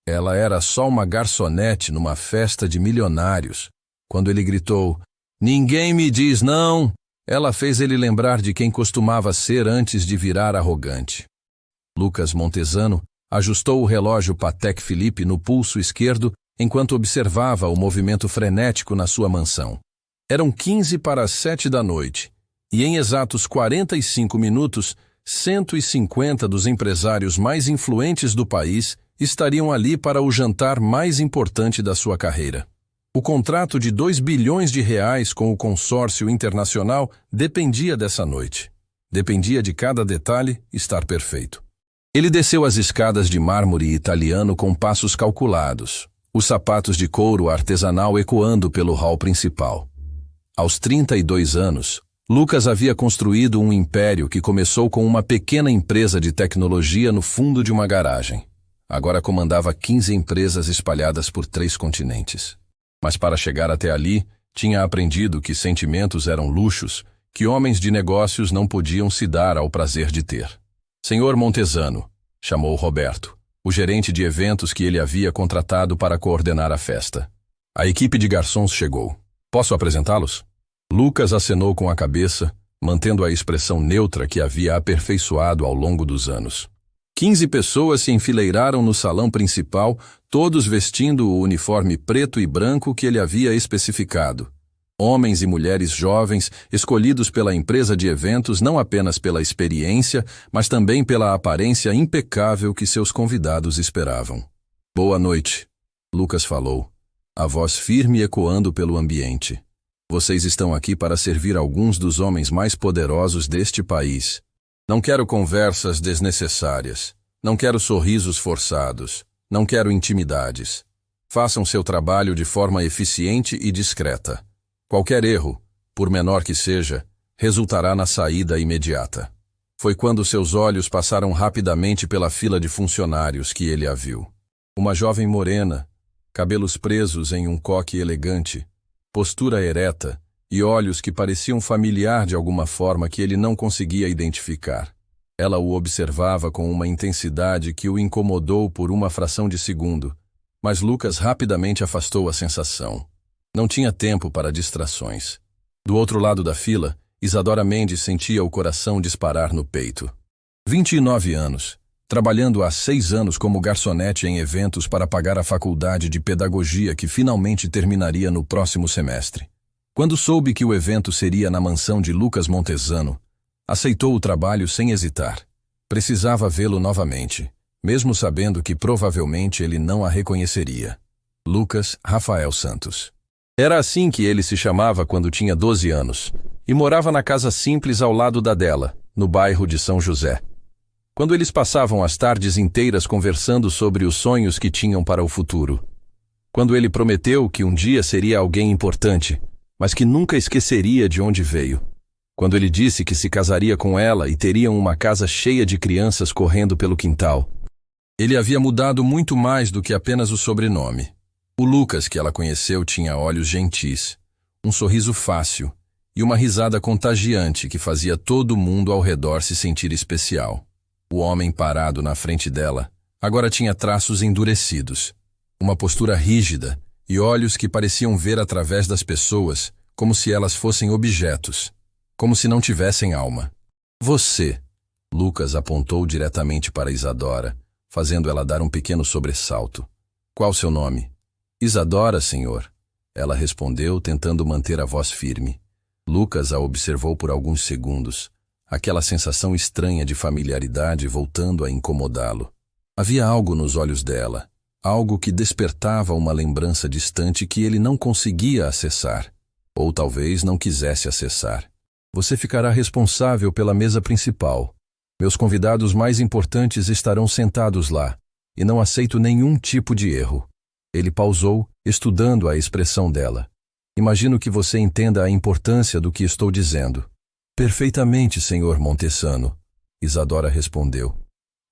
Ela era só uma garçonete numa festa de milionários. Quando ele gritou, "Ninguém me diz não!", ela fez ele lembrar de quem costumava ser antes de virar arrogante. Lucas Montesano ajustou o relógio Patek Philippe no pulso esquerdo enquanto observava o movimento frenético na sua mansão. Eram 15 para as 7 da noite, e em exatos 45 minutos, 150 dos empresários mais influentes do país estariam ali para o jantar mais importante da sua carreira. O contrato de 2 bilhões de reais com o consórcio internacional dependia dessa noite. Dependia de cada detalhe estar perfeito. Ele desceu as escadas de mármore italiano com passos calculados, os sapatos de couro artesanal ecoando pelo hall principal. Aos 32 anos, Lucas havia construído um império que começou com uma pequena empresa de tecnologia no fundo de uma garagem. Agora comandava 15 empresas espalhadas por 3 continentes. Mas para chegar até ali, tinha aprendido que sentimentos eram luxos que homens de negócios não podiam se dar ao prazer de ter. "Senhor Montesano", chamou Roberto, o gerente de eventos que ele havia contratado para coordenar a festa. A equipe de garçons chegou. "Posso apresentá-los?" Lucas acenou com a cabeça, mantendo a expressão neutra que havia aperfeiçoado ao longo dos anos. 15 pessoas se enfileiraram no salão principal, todos vestindo o uniforme preto e branco que ele havia especificado. Homens e mulheres jovens, escolhidos pela empresa de eventos não apenas pela experiência, mas também pela aparência impecável que seus convidados esperavam. "Boa noite", Lucas falou, a voz firme ecoando pelo ambiente. "Vocês estão aqui para servir alguns dos homens mais poderosos deste país. Não quero conversas desnecessárias. Não quero sorrisos forçados. Não quero intimidades. Façam seu trabalho de forma eficiente e discreta. Qualquer erro, por menor que seja, resultará na saída imediata." Foi quando seus olhos passaram rapidamente pela fila de funcionários que ele a viu. Uma jovem morena, cabelos presos em um coque elegante, postura ereta e olhos que pareciam familiar de alguma forma que ele não conseguia identificar. Ela o observava com uma intensidade que o incomodou por uma fração de segundo, mas Lucas rapidamente afastou a sensação. Não tinha tempo para distrações. Do outro lado da fila, Isadora Mendes sentia o coração disparar no peito. 29 anos, trabalhando há 6 anos como garçonete em eventos para pagar a faculdade de pedagogia que finalmente terminaria no próximo semestre. Quando soube que o evento seria na mansão de Lucas Montesano, aceitou o trabalho sem hesitar. Precisava vê-lo novamente, mesmo sabendo que provavelmente ele não a reconheceria. Lucas Rafael Santos. Era assim que ele se chamava quando tinha 12 anos, e morava na casa simples ao lado da dela, no bairro de São José. Quando eles passavam as tardes inteiras conversando sobre os sonhos que tinham para o futuro. Quando ele prometeu que um dia seria alguém importante, mas que nunca esqueceria de onde veio. Quando ele disse que se casaria com ela e teriam uma casa cheia de crianças correndo pelo quintal. Ele havia mudado muito mais do que apenas o sobrenome. O Lucas que ela conheceu tinha olhos gentis, um sorriso fácil e uma risada contagiante que fazia todo mundo ao redor se sentir especial. O homem parado na frente dela agora tinha traços endurecidos, uma postura rígida e olhos que pareciam ver através das pessoas como se elas fossem objetos, como se não tivessem alma. "Você", Lucas apontou diretamente para Isadora, fazendo ela dar um pequeno sobressalto. "Qual seu nome?" "Isadora, senhor", ela respondeu, tentando manter a voz firme. Lucas a observou por alguns segundos, aquela sensação estranha de familiaridade voltando a incomodá-lo. Havia algo nos olhos dela, algo que despertava uma lembrança distante que ele não conseguia acessar, ou talvez não quisesse acessar. "Você ficará responsável pela mesa principal. Meus convidados mais importantes estarão sentados lá, e não aceito nenhum tipo de erro." Ele pausou, estudando a expressão dela. "Imagino que você entenda a importância do que estou dizendo." "Perfeitamente, senhor Montesano", Isadora respondeu.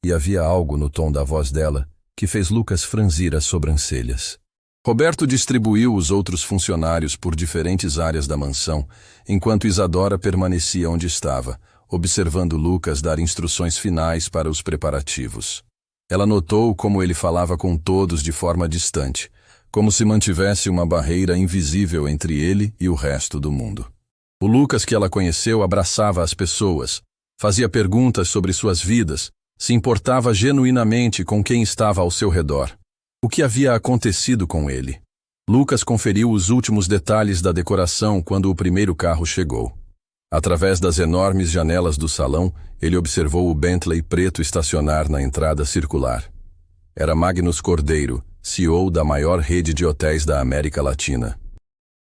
E havia algo no tom da voz dela que fez Lucas franzir as sobrancelhas. Roberto distribuiu os outros funcionários por diferentes áreas da mansão, enquanto Isadora permanecia onde estava, observando Lucas dar instruções finais para os preparativos. Ela notou como ele falava com todos de forma distante, como se mantivesse uma barreira invisível entre ele e o resto do mundo. O Lucas que ela conheceu abraçava as pessoas, fazia perguntas sobre suas vidas, se importava genuinamente com quem estava ao seu redor. O que havia acontecido com ele? Lucas conferiu os últimos detalhes da decoração quando o primeiro carro chegou. Através das enormes janelas do salão, ele observou o Bentley preto estacionar na entrada circular. Era Magnus Cordeiro, CEO da maior rede de hotéis da América Latina.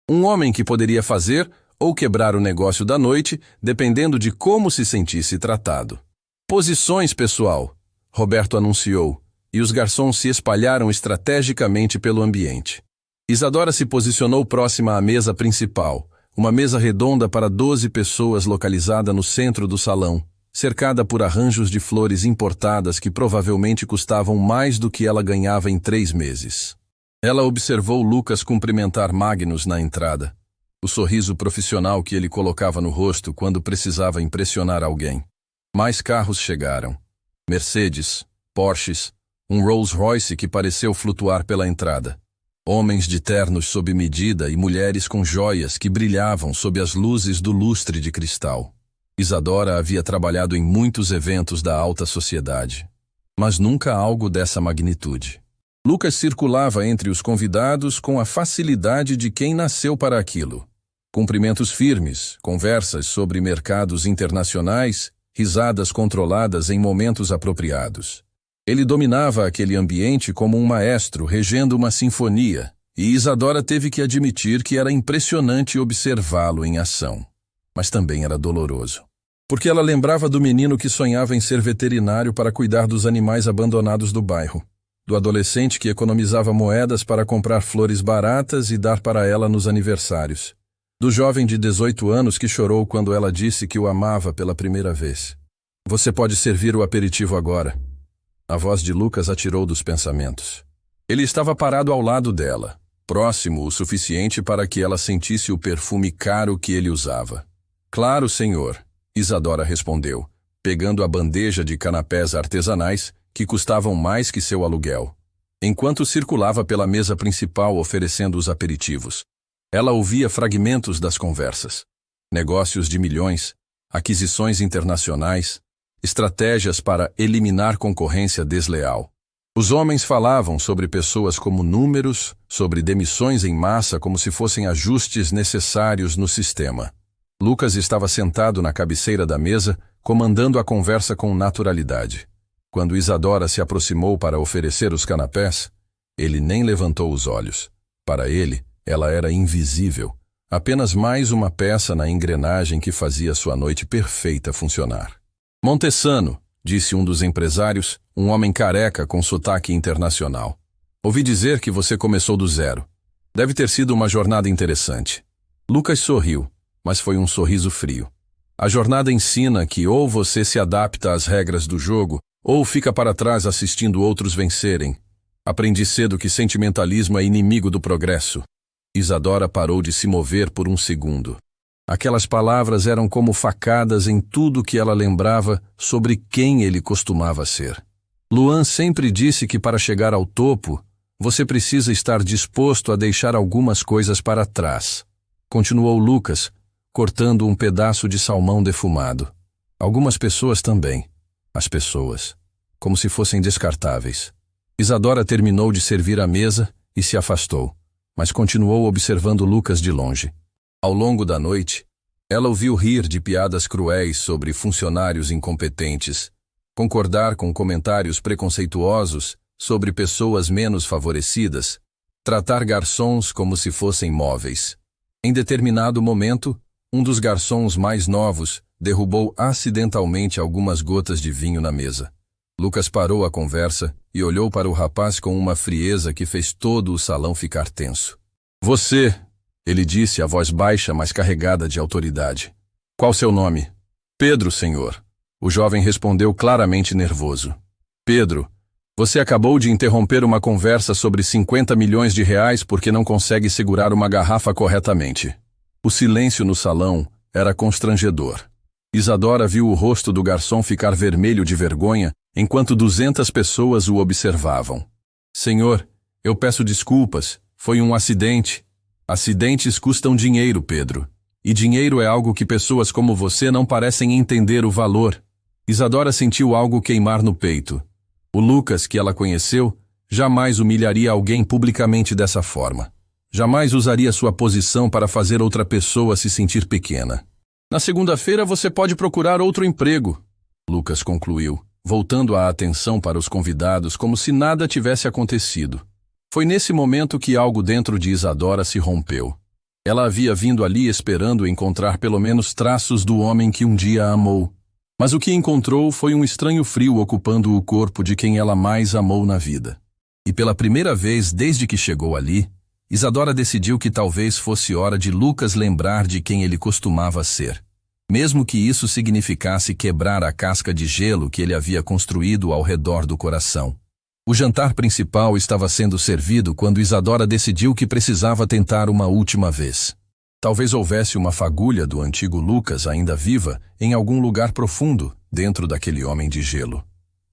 Um homem que poderia fazer ou quebrar o negócio da noite, dependendo de como se sentisse tratado. Posições, pessoal, Roberto anunciou, e os garçons se espalharam estrategicamente pelo ambiente. Isadora se posicionou próxima à mesa principal, uma mesa redonda para 12 pessoas localizada no centro do salão, cercada por arranjos de flores importadas que provavelmente custavam mais do que ela ganhava em 3 meses. Ela observou Lucas cumprimentar Magnus na entrada, o sorriso profissional que ele colocava no rosto quando precisava impressionar alguém. Mais carros chegaram. Mercedes, Porsches, um Rolls-Royce que pareceu flutuar pela entrada. Homens de ternos sob medida e mulheres com joias que brilhavam sob as luzes do lustre de cristal. Isadora havia trabalhado em muitos eventos da alta sociedade, mas nunca algo dessa magnitude. Lucas circulava entre os convidados com a facilidade de quem nasceu para aquilo. Cumprimentos firmes, conversas sobre mercados internacionais, risadas controladas em momentos apropriados. Ele dominava aquele ambiente como um maestro regendo uma sinfonia, e Isadora teve que admitir que era impressionante observá-lo em ação. Mas também era doloroso. Porque ela lembrava do menino que sonhava em ser veterinário para cuidar dos animais abandonados do bairro, do adolescente que economizava moedas para comprar flores baratas e dar para ela nos aniversários, do jovem de 18 anos que chorou quando ela disse que o amava pela primeira vez. Você pode servir o aperitivo agora. A voz de Lucas atirou dos pensamentos. Ele estava parado ao lado dela, próximo o suficiente para que ela sentisse o perfume caro que ele usava. Claro, senhor, Isadora respondeu, pegando a bandeja de canapés artesanais que custavam mais que seu aluguel. Enquanto circulava pela mesa principal oferecendo os aperitivos, ela ouvia fragmentos das conversas. Negócios de milhões, aquisições internacionais, estratégias para eliminar concorrência desleal. Os homens falavam sobre pessoas como números, sobre demissões em massa como se fossem ajustes necessários no sistema. Lucas estava sentado na cabeceira da mesa, comandando a conversa com naturalidade. Quando Isadora se aproximou para oferecer os canapés, ele nem levantou os olhos. Para ele, ela era invisível, apenas mais uma peça na engrenagem que fazia sua noite perfeita funcionar. Montesano, disse um dos empresários, um homem careca com sotaque internacional. Ouvi dizer que você começou do zero. Deve ter sido uma jornada interessante. Lucas sorriu, mas foi um sorriso frio. A jornada ensina que ou você se adapta às regras do jogo, ou fica para trás assistindo outros vencerem. Aprendi cedo que sentimentalismo é inimigo do progresso. Isadora parou de se mover por um segundo. Aquelas palavras eram como facadas em tudo que ela lembrava sobre quem ele costumava ser. Luan sempre disse que para chegar ao topo, você precisa estar disposto a deixar algumas coisas para trás. Continuou Lucas, cortando um pedaço de salmão defumado. Algumas pessoas também. As pessoas. Como se fossem descartáveis. Isadora terminou de servir a mesa e se afastou, mas continuou observando Lucas de longe. Ao longo da noite, ela ouviu rir de piadas cruéis sobre funcionários incompetentes, concordar com comentários preconceituosos sobre pessoas menos favorecidas, tratar garçons como se fossem móveis. Em determinado momento, um dos garçons mais novos derrubou acidentalmente algumas gotas de vinho na mesa. Lucas parou a conversa e olhou para o rapaz com uma frieza que fez todo o salão ficar tenso. Você... Ele disse, a voz baixa, mas carregada de autoridade. Qual seu nome? Pedro, senhor. O jovem respondeu claramente nervoso. Pedro, você acabou de interromper uma conversa sobre 50 milhões de reais porque não consegue segurar uma garrafa corretamente. O silêncio no salão era constrangedor. Isadora viu o rosto do garçom ficar vermelho de vergonha enquanto 200 pessoas o observavam. Senhor, eu peço desculpas, foi um acidente. Acidentes custam dinheiro, Pedro. E dinheiro é algo que pessoas como você não parecem entender o valor. Isadora sentiu algo queimar no peito. O Lucas que ela conheceu jamais humilharia alguém publicamente dessa forma. Jamais usaria sua posição para fazer outra pessoa se sentir pequena. Na segunda-feira você pode procurar outro emprego, Lucas concluiu, voltando a atenção para os convidados como se nada tivesse acontecido. Foi nesse momento que algo dentro de Isadora se rompeu. Ela havia vindo ali esperando encontrar pelo menos traços do homem que um dia a amou. Mas o que encontrou foi um estranho frio ocupando o corpo de quem ela mais amou na vida. E pela primeira vez desde que chegou ali, Isadora decidiu que talvez fosse hora de Lucas lembrar de quem ele costumava ser. Mesmo que isso significasse quebrar a casca de gelo que ele havia construído ao redor do coração. O jantar principal estava sendo servido quando Isadora decidiu que precisava tentar uma última vez. Talvez houvesse uma fagulha do antigo Lucas ainda viva em algum lugar profundo dentro daquele homem de gelo.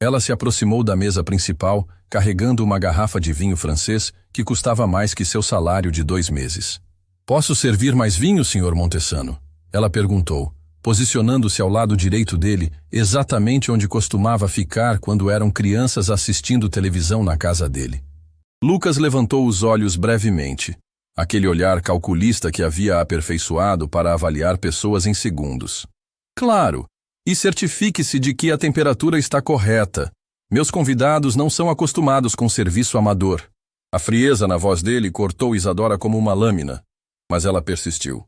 Ela se aproximou da mesa principal, carregando uma garrafa de vinho francês que custava mais que seu salário de 2 meses. Posso servir mais vinho, Sr. Montesano? Ela perguntou, posicionando-se ao lado direito dele, exatamente onde costumava ficar quando eram crianças assistindo televisão na casa dele. Lucas levantou os olhos brevemente, aquele olhar calculista que havia aperfeiçoado para avaliar pessoas em segundos. Claro, e certifique-se de que a temperatura está correta. Meus convidados não são acostumados com serviço amador. A frieza na voz dele cortou Isadora como uma lâmina, mas ela persistiu.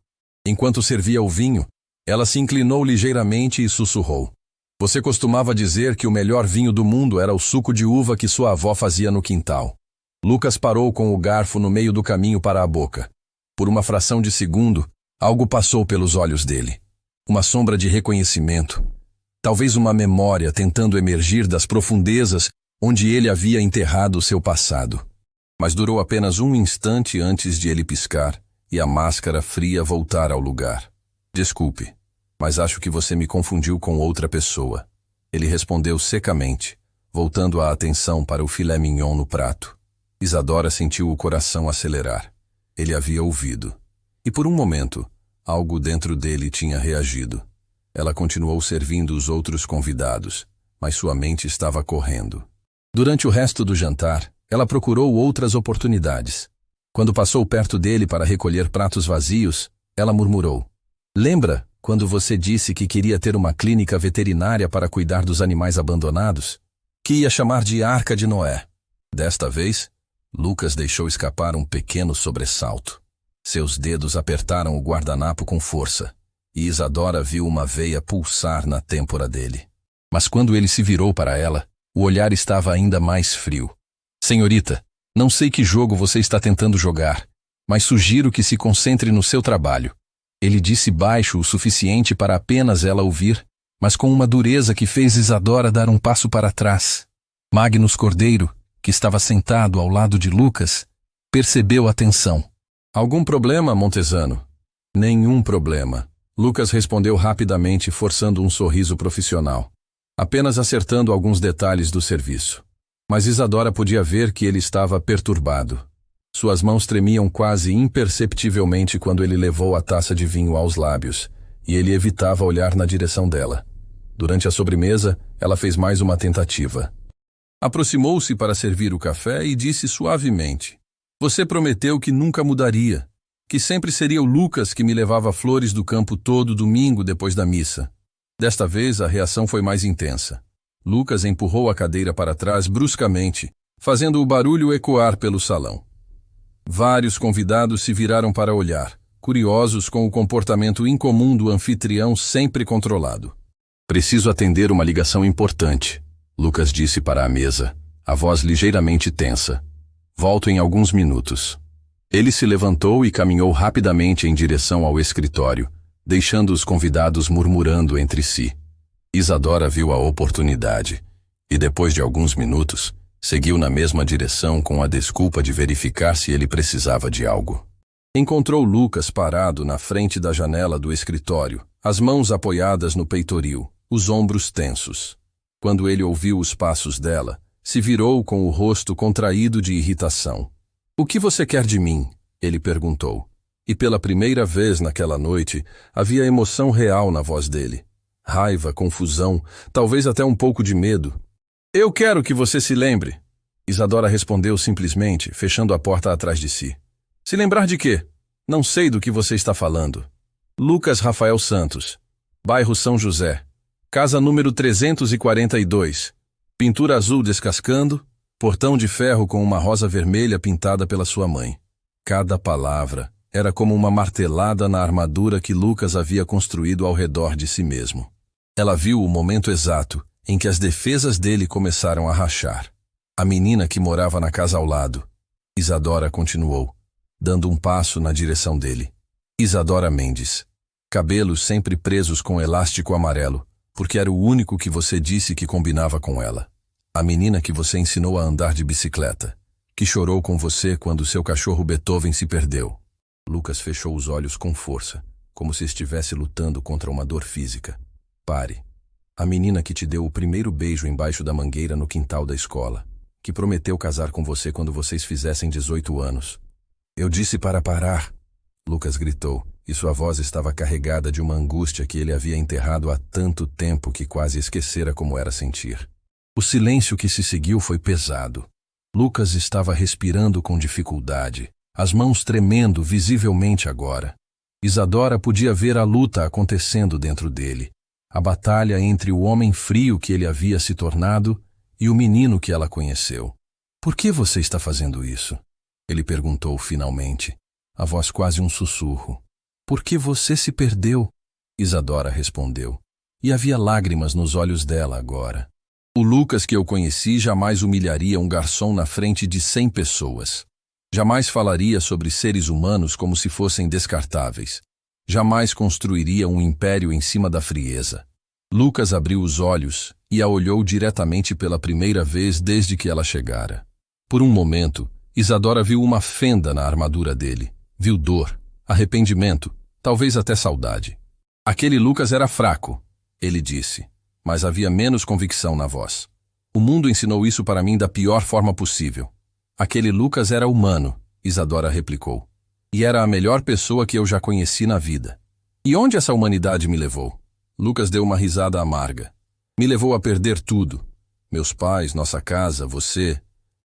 Enquanto servia o vinho, ela se inclinou ligeiramente e sussurrou. Você costumava dizer que o melhor vinho do mundo era o suco de uva que sua avó fazia no quintal. Lucas parou com o garfo no meio do caminho para a boca. Por uma fração de segundo, algo passou pelos olhos dele. Uma sombra de reconhecimento. Talvez uma memória tentando emergir das profundezas onde ele havia enterrado o seu passado. Mas durou apenas um instante antes de ele piscar e a máscara fria voltar ao lugar. Desculpe, mas acho que você me confundiu com outra pessoa. Ele respondeu secamente, voltando a atenção para o filé mignon no prato. Isadora sentiu o coração acelerar. Ele havia ouvido. E por um momento, algo dentro dele tinha reagido. Ela continuou servindo os outros convidados, mas sua mente estava correndo. Durante o resto do jantar, ela procurou outras oportunidades. Quando passou perto dele para recolher pratos vazios, ela murmurou. Lembra quando você disse que queria ter uma clínica veterinária para cuidar dos animais abandonados? Que ia chamar de Arca de Noé. Desta vez, Lucas deixou escapar um pequeno sobressalto. Seus dedos apertaram o guardanapo com força, e Isadora viu uma veia pulsar na têmpora dele. Mas quando ele se virou para ela, o olhar estava ainda mais frio. Senhorita, não sei que jogo você está tentando jogar, mas sugiro que se concentre no seu trabalho. Ele disse baixo o suficiente para apenas ela ouvir, mas com uma dureza que fez Isadora dar um passo para trás. Magnus Cordeiro, que estava sentado ao lado de Lucas, percebeu a tensão. Algum problema, Montesano? Nenhum problema. Lucas respondeu rapidamente, forçando um sorriso profissional, apenas acertando alguns detalhes do serviço. Mas Isadora podia ver que ele estava perturbado. Suas mãos tremiam quase imperceptivelmente quando ele levou a taça de vinho aos lábios, e ele evitava olhar na direção dela. Durante a sobremesa, ela fez mais uma tentativa. Aproximou-se para servir o café e disse suavemente, você prometeu que nunca mudaria, que sempre seria o Lucas que me levava flores do campo todo domingo depois da missa. Desta vez, a reação foi mais intensa. Lucas empurrou a cadeira para trás bruscamente, fazendo o barulho ecoar pelo salão. Vários convidados se viraram para olhar, curiosos com o comportamento incomum do anfitrião sempre controlado. Preciso atender uma ligação importante, Lucas disse para a mesa, a voz ligeiramente tensa. Volto em alguns minutos. Ele se levantou e caminhou rapidamente em direção ao escritório, deixando os convidados murmurando entre si. Isadora viu a oportunidade, e depois de alguns minutos, seguiu na mesma direção com a desculpa de verificar se ele precisava de algo. Encontrou Lucas parado na frente da janela do escritório, as mãos apoiadas no peitoril, os ombros tensos. Quando ele ouviu os passos dela, se virou com o rosto contraído de irritação. "O que você quer de mim?" ele perguntou. E pela primeira vez naquela noite, havia emoção real na voz dele. Raiva, confusão, talvez até um pouco de medo. "Eu quero que você se lembre." Isadora respondeu simplesmente, fechando a porta atrás de si. "Se lembrar de quê? Não sei do que você está falando." Lucas Rafael Santos, bairro São José, casa número 342, pintura azul descascando, portão de ferro com uma rosa vermelha pintada pela sua mãe. Cada palavra era como uma martelada na armadura que Lucas havia construído ao redor de si mesmo. Ela viu o momento exato em que as defesas dele começaram a rachar. A menina que morava na casa ao lado. Isadora continuou, dando um passo na direção dele. Isadora Mendes. Cabelos sempre presos com elástico amarelo, porque era o único que você disse que combinava com ela. A menina que você ensinou a andar de bicicleta, que chorou com você quando seu cachorro Beethoven se perdeu. Lucas fechou os olhos com força, como se estivesse lutando contra uma dor física. Pare. A menina que te deu o primeiro beijo embaixo da mangueira no quintal da escola, que prometeu casar com você quando vocês fizessem 18 anos. Eu disse para parar. Lucas gritou, e sua voz estava carregada de uma angústia que ele havia enterrado há tanto tempo que quase esquecera como era sentir. O silêncio que se seguiu foi pesado. Lucas estava respirando com dificuldade, as mãos tremendo visivelmente agora. Isadora podia ver a luta acontecendo dentro dele, a batalha entre o homem frio que ele havia se tornado e o menino que ela conheceu. "Por que você está fazendo isso?" ele perguntou finalmente, a voz quase um sussurro. "Por que você se perdeu?" Isadora respondeu, e havia lágrimas nos olhos dela agora. "O Lucas que eu conheci jamais humilharia um garçom na frente de 100 pessoas. Jamais falaria sobre seres humanos como se fossem descartáveis. Jamais construiria um império em cima da frieza." Lucas abriu os olhos e a olhou diretamente pela primeira vez desde que ela chegara. Por um momento, Isadora viu uma fenda na armadura dele. Viu dor, arrependimento, talvez até saudade. "Aquele Lucas era fraco", ele disse, mas havia menos convicção na voz. "O mundo ensinou isso para mim da pior forma possível." "Aquele Lucas era humano", Isadora replicou. "E era a melhor pessoa que eu já conheci na vida." "E onde essa humanidade me levou?" Lucas deu uma risada amarga. "Me levou a perder tudo. Meus pais, nossa casa, você."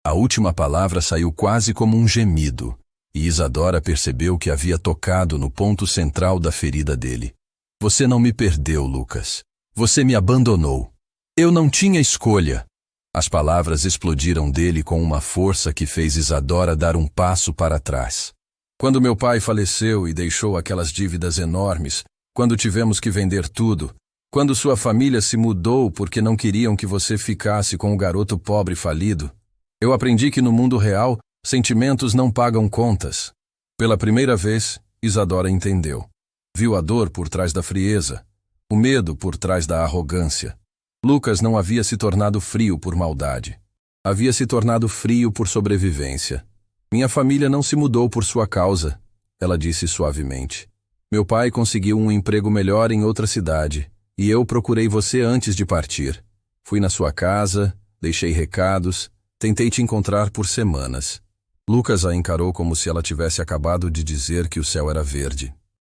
A última palavra saiu quase como um gemido, e Isadora percebeu que havia tocado no ponto central da ferida dele. "Você não me perdeu, Lucas. Você me abandonou. Eu não tinha escolha." As palavras explodiram dele com uma força que fez Isadora dar um passo para trás. "Quando meu pai faleceu e deixou aquelas dívidas enormes, quando tivemos que vender tudo, quando sua família se mudou porque não queriam que você ficasse com o garoto pobre falido, eu aprendi que no mundo real, sentimentos não pagam contas." Pela primeira vez, Isadora entendeu. Viu a dor por trás da frieza, o medo por trás da arrogância. Lucas não havia se tornado frio por maldade. Havia se tornado frio por sobrevivência. "Minha família não se mudou por sua causa", ela disse suavemente. "Meu pai conseguiu um emprego melhor em outra cidade, e eu procurei você antes de partir. Fui na sua casa, deixei recados, tentei te encontrar por semanas." Lucas a encarou como se ela tivesse acabado de dizer que o céu era verde.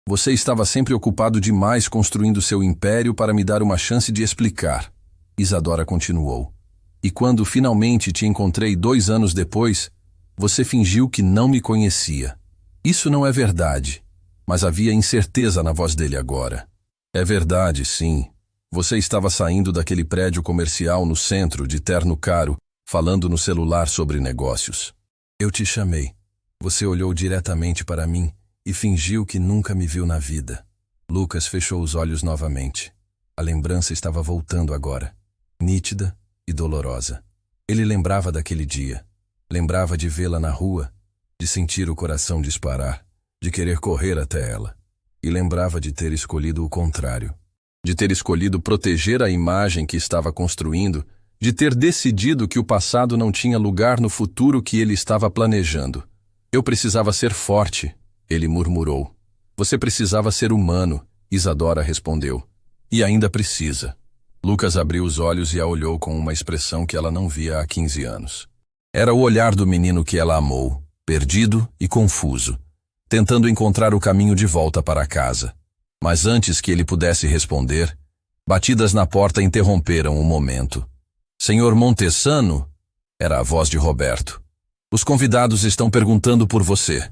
"Você estava sempre ocupado demais construindo seu império para me dar uma chance de explicar." Isadora continuou. "E quando finalmente te encontrei 2 anos depois, você fingiu que não me conhecia. Isso não é verdade." Mas havia incerteza na voz dele agora. "É verdade, sim. Você estava saindo daquele prédio comercial no centro, de terno caro, falando no celular sobre negócios. Eu te chamei. Você olhou diretamente para mim e fingiu que nunca me viu na vida." Lucas fechou os olhos novamente. A lembrança estava voltando agora, nítida e dolorosa. Ele lembrava daquele dia. Lembrava de vê-la na rua, de sentir o coração disparar, de querer correr até ela. E lembrava de ter escolhido o contrário. De ter escolhido proteger a imagem que estava construindo, de ter decidido que o passado não tinha lugar no futuro que ele estava planejando. "Eu precisava ser forte", ele murmurou. "Você precisava ser humano", Isadora respondeu. "E ainda precisa." Lucas abriu os olhos e a olhou com uma expressão que ela não via há 15 anos. Era o olhar do menino que ela amou, perdido e confuso, tentando encontrar o caminho de volta para casa. Mas antes que ele pudesse responder, batidas na porta interromperam o momento. Senhor Montesano? Era a voz de Roberto. Os convidados estão perguntando por você.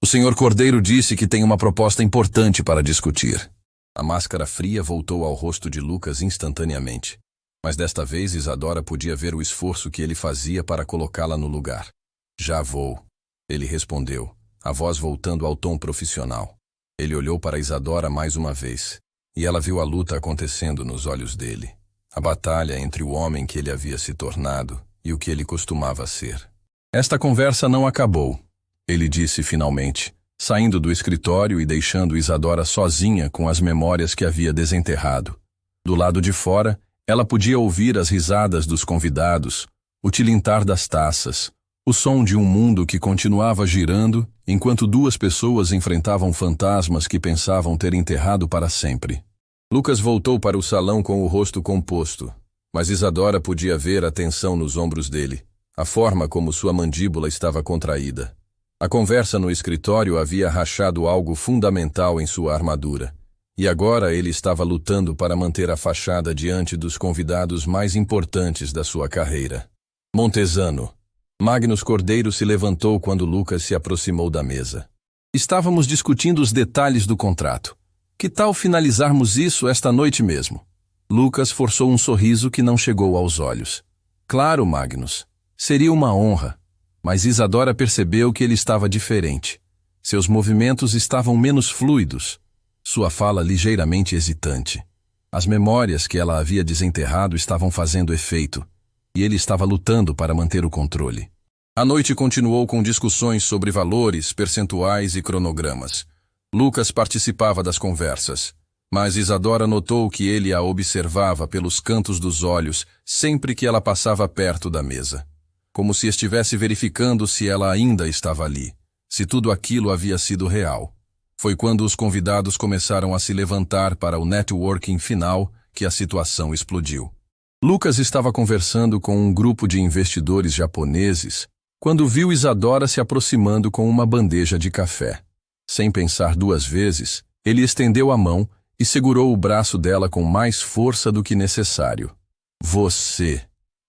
O senhor Cordeiro disse que tem uma proposta importante para discutir. A máscara fria voltou ao rosto de Lucas instantaneamente. Mas desta vez Isadora podia ver o esforço que ele fazia para colocá-la no lugar. Já vou, ele respondeu, a voz voltando ao tom profissional. Ele olhou para Isadora mais uma vez, e ela viu a luta acontecendo nos olhos dele. A batalha entre o homem que ele havia se tornado e o que ele costumava ser. Esta conversa não acabou, ele disse finalmente, saindo do escritório e deixando Isadora sozinha com as memórias que havia desenterrado. Do lado de fora, ela podia ouvir as risadas dos convidados, o tilintar das taças, o som de um mundo que continuava girando enquanto duas pessoas enfrentavam fantasmas que pensavam ter enterrado para sempre. Lucas voltou para o salão com o rosto composto, mas Isadora podia ver a tensão nos ombros dele, a forma como sua mandíbula estava contraída. A conversa no escritório havia rachado algo fundamental em sua armadura, e agora ele estava lutando para manter a fachada diante dos convidados mais importantes da sua carreira. Montesano. Magnus Cordeiro se levantou quando Lucas se aproximou da mesa. Estávamos discutindo os detalhes do contrato. Que tal finalizarmos isso esta noite mesmo? Lucas forçou um sorriso que não chegou aos olhos. Claro, Magnus. Seria uma honra. Mas Isadora percebeu que ele estava diferente. Seus movimentos estavam menos fluidos. Sua fala ligeiramente hesitante. As memórias que ela havia desenterrado estavam fazendo efeito, e ele estava lutando para manter o controle. A noite continuou com discussões sobre valores, percentuais e cronogramas. Lucas participava das conversas, mas Isadora notou que ele a observava pelos cantos dos olhos sempre que ela passava perto da mesa, como se estivesse verificando se ela ainda estava ali, se tudo aquilo havia sido real. Foi quando os convidados começaram a se levantar para o networking final que a situação explodiu. Lucas estava conversando com um grupo de investidores japoneses quando viu Isadora se aproximando com uma bandeja de café. Sem pensar duas vezes, ele estendeu a mão e segurou o braço dela com mais força do que necessário. Você,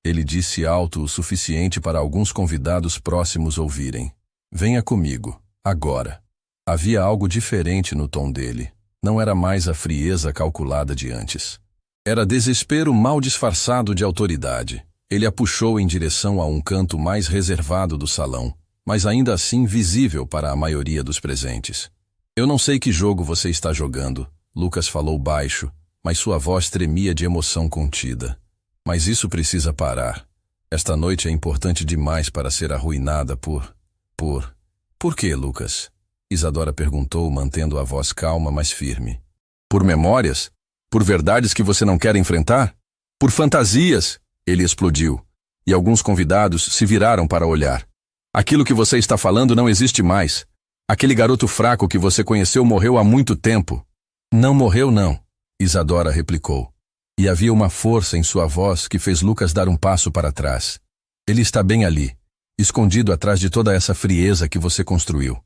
ele disse alto o suficiente para alguns convidados próximos ouvirem. Venha comigo, agora. Havia algo diferente no tom dele. Não era mais a frieza calculada de antes. Era desespero mal disfarçado de autoridade. Ele a puxou em direção a um canto mais reservado do salão, mas ainda assim visível para a maioria dos presentes. Eu não sei que jogo você está jogando, Lucas falou baixo, mas sua voz tremia de emoção contida. Mas isso precisa parar. Esta noite é importante demais para ser arruinada por... Por quê, Lucas? Isadora perguntou, mantendo a voz calma, mas firme. Por memórias? Por verdades que você não quer enfrentar? Por fantasias? Ele explodiu, e alguns convidados se viraram para olhar. Aquilo que você está falando não existe mais. Aquele garoto fraco que você conheceu morreu há muito tempo. Não morreu, não, Isadora replicou. E havia uma força em sua voz que fez Lucas dar um passo para trás. Ele está bem ali, escondido atrás de toda essa frieza que você construiu.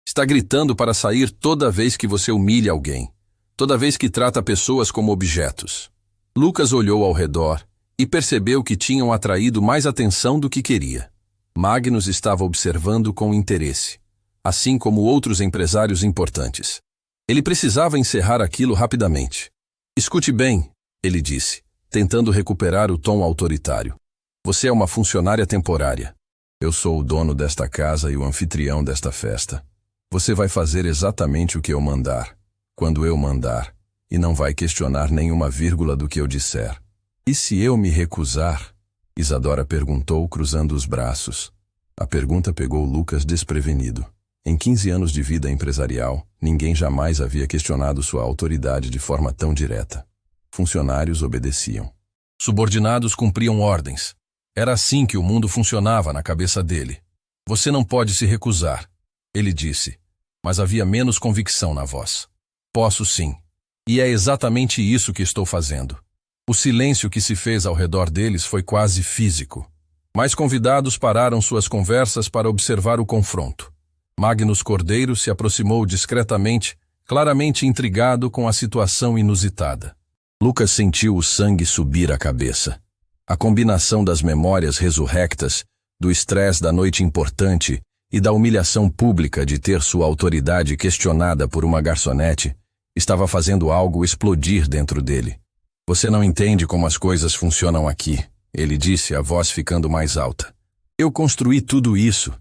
Está gritando para sair toda vez que você humilha alguém, toda vez que trata pessoas como objetos. Lucas olhou ao redor e percebeu que tinham atraído mais atenção do que queria. Magnus estava observando com interesse, assim como outros empresários importantes. Ele precisava encerrar aquilo rapidamente. Escute bem, ele disse, tentando recuperar o tom autoritário. Você é uma funcionária temporária. Eu sou o dono desta casa e o anfitrião desta festa. Você vai fazer exatamente o que eu mandar, quando eu mandar, e não vai questionar nenhuma vírgula do que eu disser. E se eu me recusar? Isadora perguntou, cruzando os braços. A pergunta pegou Lucas desprevenido. Em 15 anos de vida empresarial, ninguém jamais havia questionado sua autoridade de forma tão direta. Funcionários obedeciam. Subordinados cumpriam ordens. Era assim que o mundo funcionava na cabeça dele. Você não pode se recusar, ele disse, mas havia menos convicção na voz. Posso sim. E é exatamente isso que estou fazendo. O silêncio que se fez ao redor deles foi quase físico. Mais convidados pararam suas conversas para observar o confronto. Magnus Cordeiro se aproximou discretamente, claramente intrigado com a situação inusitada. Lucas sentiu o sangue subir à cabeça. A combinação das memórias ressurrectas, do estresse da noite importante e da humilhação pública de ter sua autoridade questionada por uma garçonete estava fazendo algo explodir dentro dele. Você não entende como as coisas funcionam aqui, ele disse, a voz ficando mais alta. Eu construí tudo isso,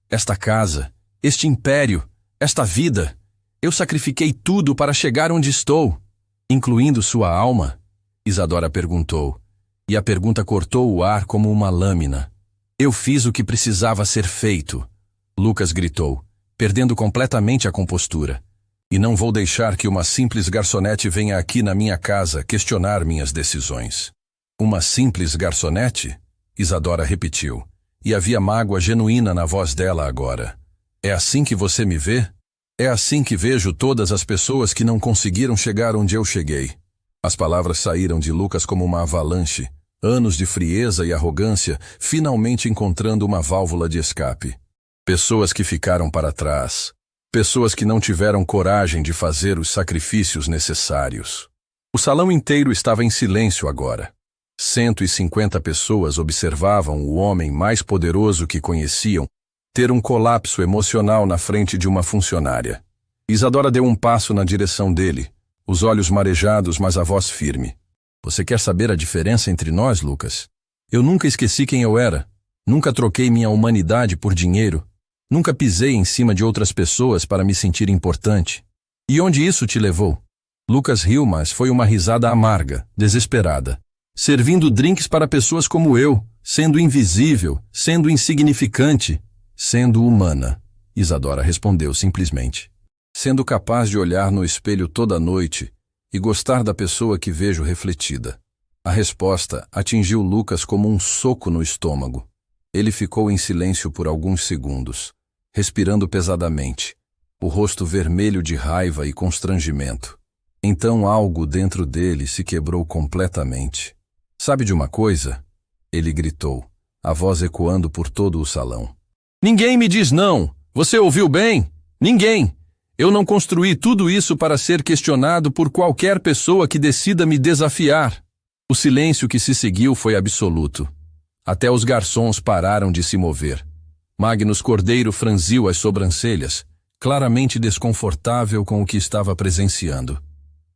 esta casa, este império, esta vida. Eu sacrifiquei tudo para chegar onde estou, incluindo sua alma? Isadora perguntou, e a pergunta cortou o ar como uma lâmina. Eu fiz o que precisava ser feito, Lucas gritou, perdendo completamente a compostura. E não vou deixar que uma simples garçonete venha aqui na minha casa questionar minhas decisões. Uma simples garçonete? Isadora repetiu, e havia mágoa genuína na voz dela agora. É assim que você me vê? É assim que vejo todas as pessoas que não conseguiram chegar onde eu cheguei. As palavras saíram de Lucas como uma avalanche, anos de frieza e arrogância finalmente encontrando uma válvula de escape. Pessoas que ficaram para trás. Pessoas que não tiveram coragem de fazer os sacrifícios necessários. O salão inteiro estava em silêncio agora. 150 pessoas observavam o homem mais poderoso que conheciam ter um colapso emocional na frente de uma funcionária. Isadora deu um passo na direção dele, os olhos marejados, mas a voz firme. Você quer saber a diferença entre nós, Lucas? Eu nunca esqueci quem eu era. Nunca troquei minha humanidade por dinheiro. Nunca pisei em cima de outras pessoas para me sentir importante. E onde isso te levou? Lucas riu, mas foi uma risada amarga, desesperada. Servindo drinks para pessoas como eu, sendo invisível, sendo insignificante, sendo humana. Isadora respondeu simplesmente. Sendo capaz de olhar no espelho toda noite e gostar da pessoa que vejo refletida. A resposta atingiu Lucas como um soco no estômago. Ele ficou em silêncio por alguns segundos, respirando pesadamente, o rosto vermelho de raiva e constrangimento. Então algo dentro dele se quebrou completamente. Sabe de uma coisa? Ele gritou, a voz ecoando por todo o salão. Ninguém me diz não! Você ouviu bem? Ninguém! Eu não construí tudo isso para ser questionado por qualquer pessoa que decida me desafiar. O silêncio que se seguiu foi absoluto. Até os garçons pararam de se mover. Magnus Cordeiro franziu as sobrancelhas, claramente desconfortável com o que estava presenciando.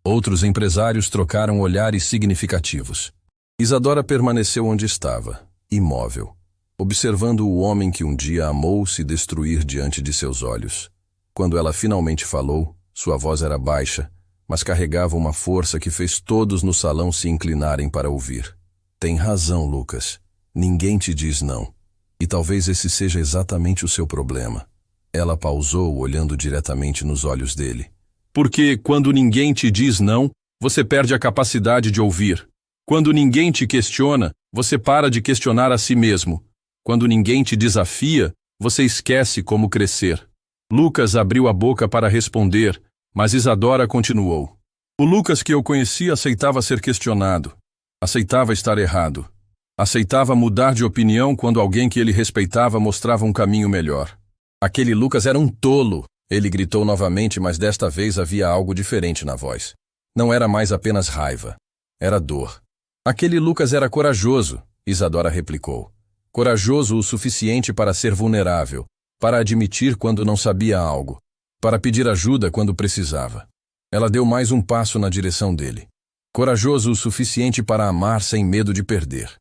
Outros empresários trocaram olhares significativos. Isadora permaneceu onde estava, imóvel, observando o homem que um dia amou se destruir diante de seus olhos. Quando ela finalmente falou, sua voz era baixa, mas carregava uma força que fez todos no salão se inclinarem para ouvir. Tem razão, Lucas. Ninguém te diz não. E talvez esse seja exatamente o seu problema. Ela pausou, olhando diretamente nos olhos dele. Porque quando ninguém te diz não, você perde a capacidade de ouvir. Quando ninguém te questiona, você para de questionar a si mesmo. Quando ninguém te desafia, você esquece como crescer. Lucas abriu a boca para responder, mas Isadora continuou. O Lucas que eu conheci aceitava ser questionado. Aceitava estar errado. Aceitava mudar de opinião quando alguém que ele respeitava mostrava um caminho melhor. Aquele Lucas era um tolo, ele gritou novamente, mas desta vez havia algo diferente na voz. Não era mais apenas raiva. Era dor. Aquele Lucas era corajoso, Isadora replicou. Corajoso o suficiente para ser vulnerável, para admitir quando não sabia algo, para pedir ajuda quando precisava. Ela deu mais um passo na direção dele. Corajoso o suficiente para amar sem medo de perder.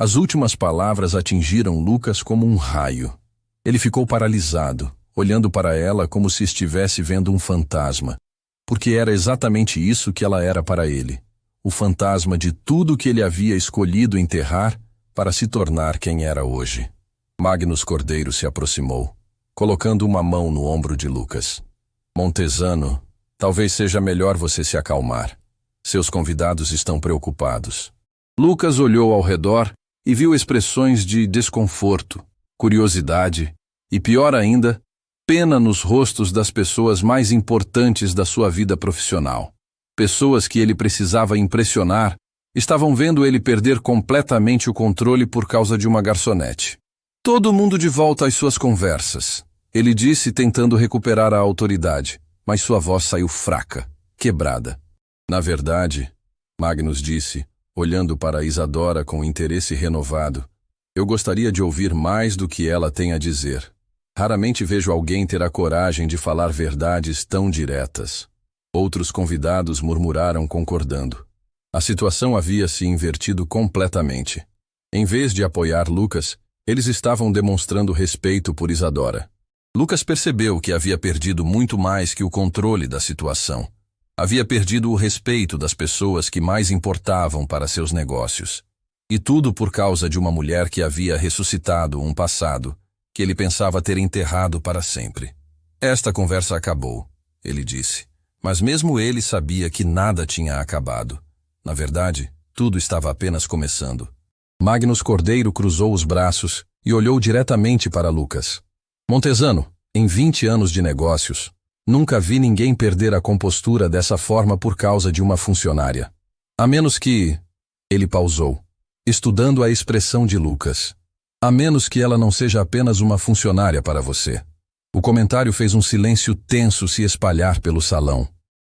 As últimas palavras atingiram Lucas como um raio. Ele ficou paralisado, olhando para ela como se estivesse vendo um fantasma, porque era exatamente isso que ela era para ele, o fantasma de tudo que ele havia escolhido enterrar para se tornar quem era hoje. Magnus Cordeiro se aproximou, colocando uma mão no ombro de Lucas. Montesano, talvez seja melhor você se acalmar. Seus convidados estão preocupados. Lucas olhou ao redor e viu expressões de desconforto, curiosidade e, pior ainda, pena nos rostos das pessoas mais importantes da sua vida profissional. Pessoas que ele precisava impressionar Estavam vendo ele perder completamente o controle por causa de uma garçonete. Todo mundo de volta às suas conversas, ele disse, tentando recuperar a autoridade, mas sua voz saiu fraca, quebrada. Na verdade, Magnus disse, olhando para Isadora com interesse renovado, eu gostaria de ouvir mais do que ela tem a dizer. Raramente vejo alguém ter a coragem de falar verdades tão diretas. Outros convidados murmuraram concordando. A situação havia se invertido completamente. Em vez de apoiar Lucas, eles estavam demonstrando respeito por Isadora. Lucas percebeu que havia perdido muito mais que o controle da situação. Havia perdido o respeito das pessoas que mais importavam para seus negócios. E tudo por causa de uma mulher que havia ressuscitado um passado que ele pensava ter enterrado para sempre. Esta conversa acabou, ele disse. Mas mesmo ele sabia que nada tinha acabado. Na verdade, tudo estava apenas começando. Magnus Cordeiro cruzou os braços e olhou diretamente para Lucas. Montesano, em 20 anos de negócios, nunca vi ninguém perder a compostura dessa forma por causa de uma funcionária. A menos que... Ele pausou, estudando a expressão de Lucas. A menos que ela não seja apenas uma funcionária para você. O comentário fez um silêncio tenso se espalhar pelo salão.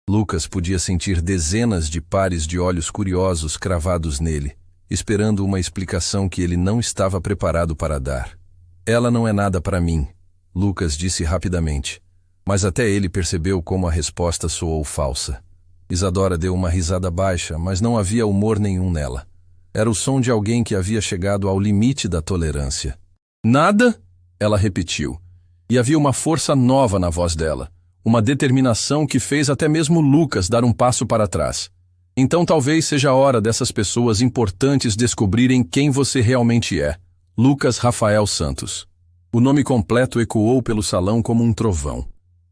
Lucas podia sentir dezenas de pares de olhos curiosos cravados nele, esperando uma explicação que ele não estava preparado para dar. Ela não é nada para mim, Lucas disse rapidamente, mas até ele percebeu como a resposta soou falsa. Isadora deu uma risada baixa, mas não havia humor nenhum nela. Era o som de alguém que havia chegado ao limite da tolerância. Nada? Ela repetiu. E havia uma força nova na voz dela, uma determinação que fez até mesmo Lucas dar um passo para trás. Então talvez seja a hora dessas pessoas importantes descobrirem quem você realmente é. Lucas Rafael Santos. O nome completo ecoou pelo salão como um trovão.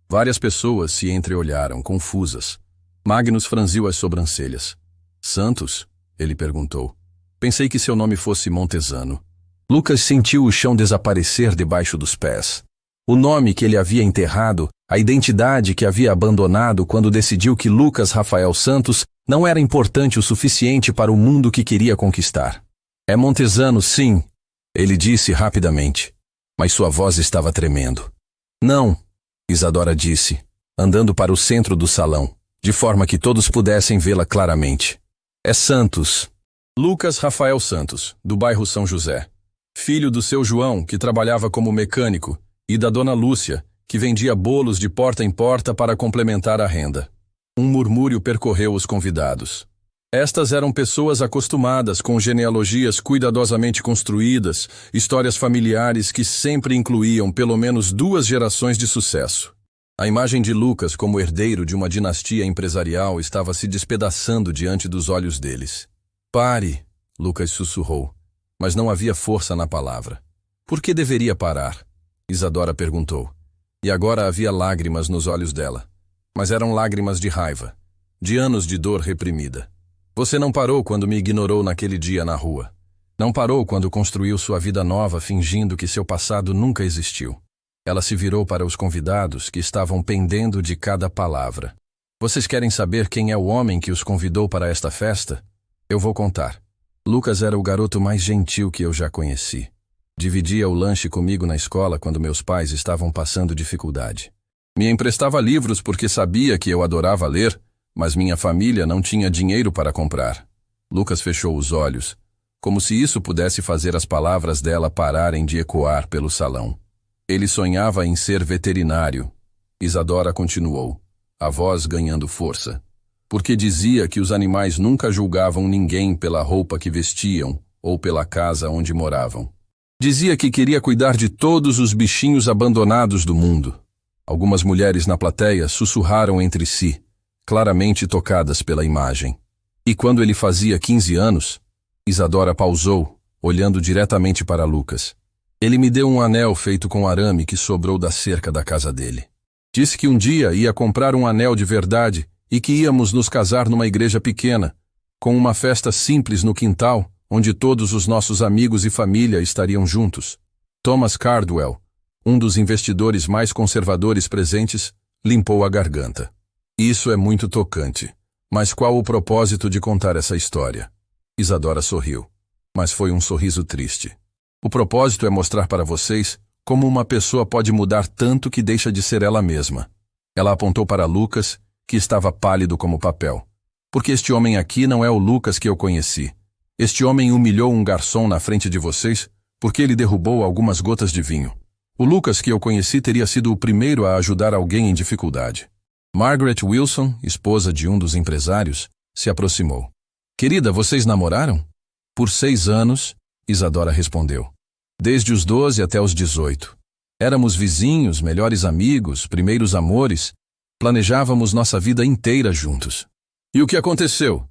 Várias pessoas se entreolharam, confusas. Magnus franziu as sobrancelhas. Santos? Ele perguntou. Pensei que seu nome fosse Montesano. Lucas sentiu o chão desaparecer debaixo dos pés. O nome que ele havia enterrado, a identidade que havia abandonado quando decidiu que Lucas Rafael Santos não era importante o suficiente para o mundo que queria conquistar. É Montesano, sim, ele disse rapidamente, mas sua voz estava tremendo. Não, Isadora disse, andando para o centro do salão, de forma que todos pudessem vê-la claramente. É Santos. Lucas Rafael Santos, do bairro São José. Filho do seu João, que trabalhava como mecânico, e da dona Lúcia, que vendia bolos de porta em porta para complementar a renda. Um murmúrio percorreu os convidados. Estas eram pessoas acostumadas com genealogias cuidadosamente construídas, histórias familiares que sempre incluíam pelo menos 2 gerações de sucesso. A imagem de Lucas como herdeiro de uma dinastia empresarial estava se despedaçando diante dos olhos deles. Pare, Lucas sussurrou, mas não havia força na palavra. Por que deveria parar? Isadora perguntou. E agora havia lágrimas nos olhos dela. Mas eram lágrimas de raiva, de anos de dor reprimida. Você não parou quando me ignorou naquele dia na rua. Não parou quando construiu sua vida nova fingindo que seu passado nunca existiu. Ela se virou para os convidados que estavam pendendo de cada palavra. Vocês querem saber quem é o homem que os convidou para esta festa? Eu vou contar. Lucas era o garoto mais gentil que eu já conheci. Dividia o lanche comigo na escola quando meus pais estavam passando dificuldade. Me emprestava livros porque sabia que eu adorava ler, mas minha família não tinha dinheiro para comprar. Lucas fechou os olhos, como se isso pudesse fazer as palavras dela pararem de ecoar pelo salão. Ele sonhava em ser veterinário. Isadora continuou, a voz ganhando força. Porque dizia que os animais nunca julgavam ninguém pela roupa que vestiam ou pela casa onde moravam. Dizia que queria cuidar de todos os bichinhos abandonados do mundo. Algumas mulheres na plateia sussurraram entre si, claramente tocadas pela imagem. E quando ele fazia 15 anos, Isadora pausou, olhando diretamente para Lucas. Ele me deu um anel feito com arame que sobrou da cerca da casa dele. Disse que um dia ia comprar um anel de verdade e que íamos nos casar numa igreja pequena, com uma festa simples no quintal, onde todos os nossos amigos e família estariam juntos. Thomas Cardwell, um dos investidores mais conservadores presentes, limpou a garganta. Isso é muito tocante. Mas qual o propósito de contar essa história? Isadora sorriu, mas foi um sorriso triste. O propósito é mostrar para vocês como uma pessoa pode mudar tanto que deixa de ser ela mesma. Ela apontou para Lucas, que estava pálido como papel. Porque este homem aqui não é o Lucas que eu conheci. Este homem humilhou um garçom na frente de vocês porque ele derrubou algumas gotas de vinho. O Lucas que eu conheci teria sido o primeiro a ajudar alguém em dificuldade. Margaret Wilson, esposa de um dos empresários, se aproximou. Querida, vocês namoraram? Por 6 anos, Isadora respondeu. Desde os 12 até os 18. Éramos vizinhos, melhores amigos, primeiros amores. Planejávamos nossa vida inteira juntos. E o que aconteceu?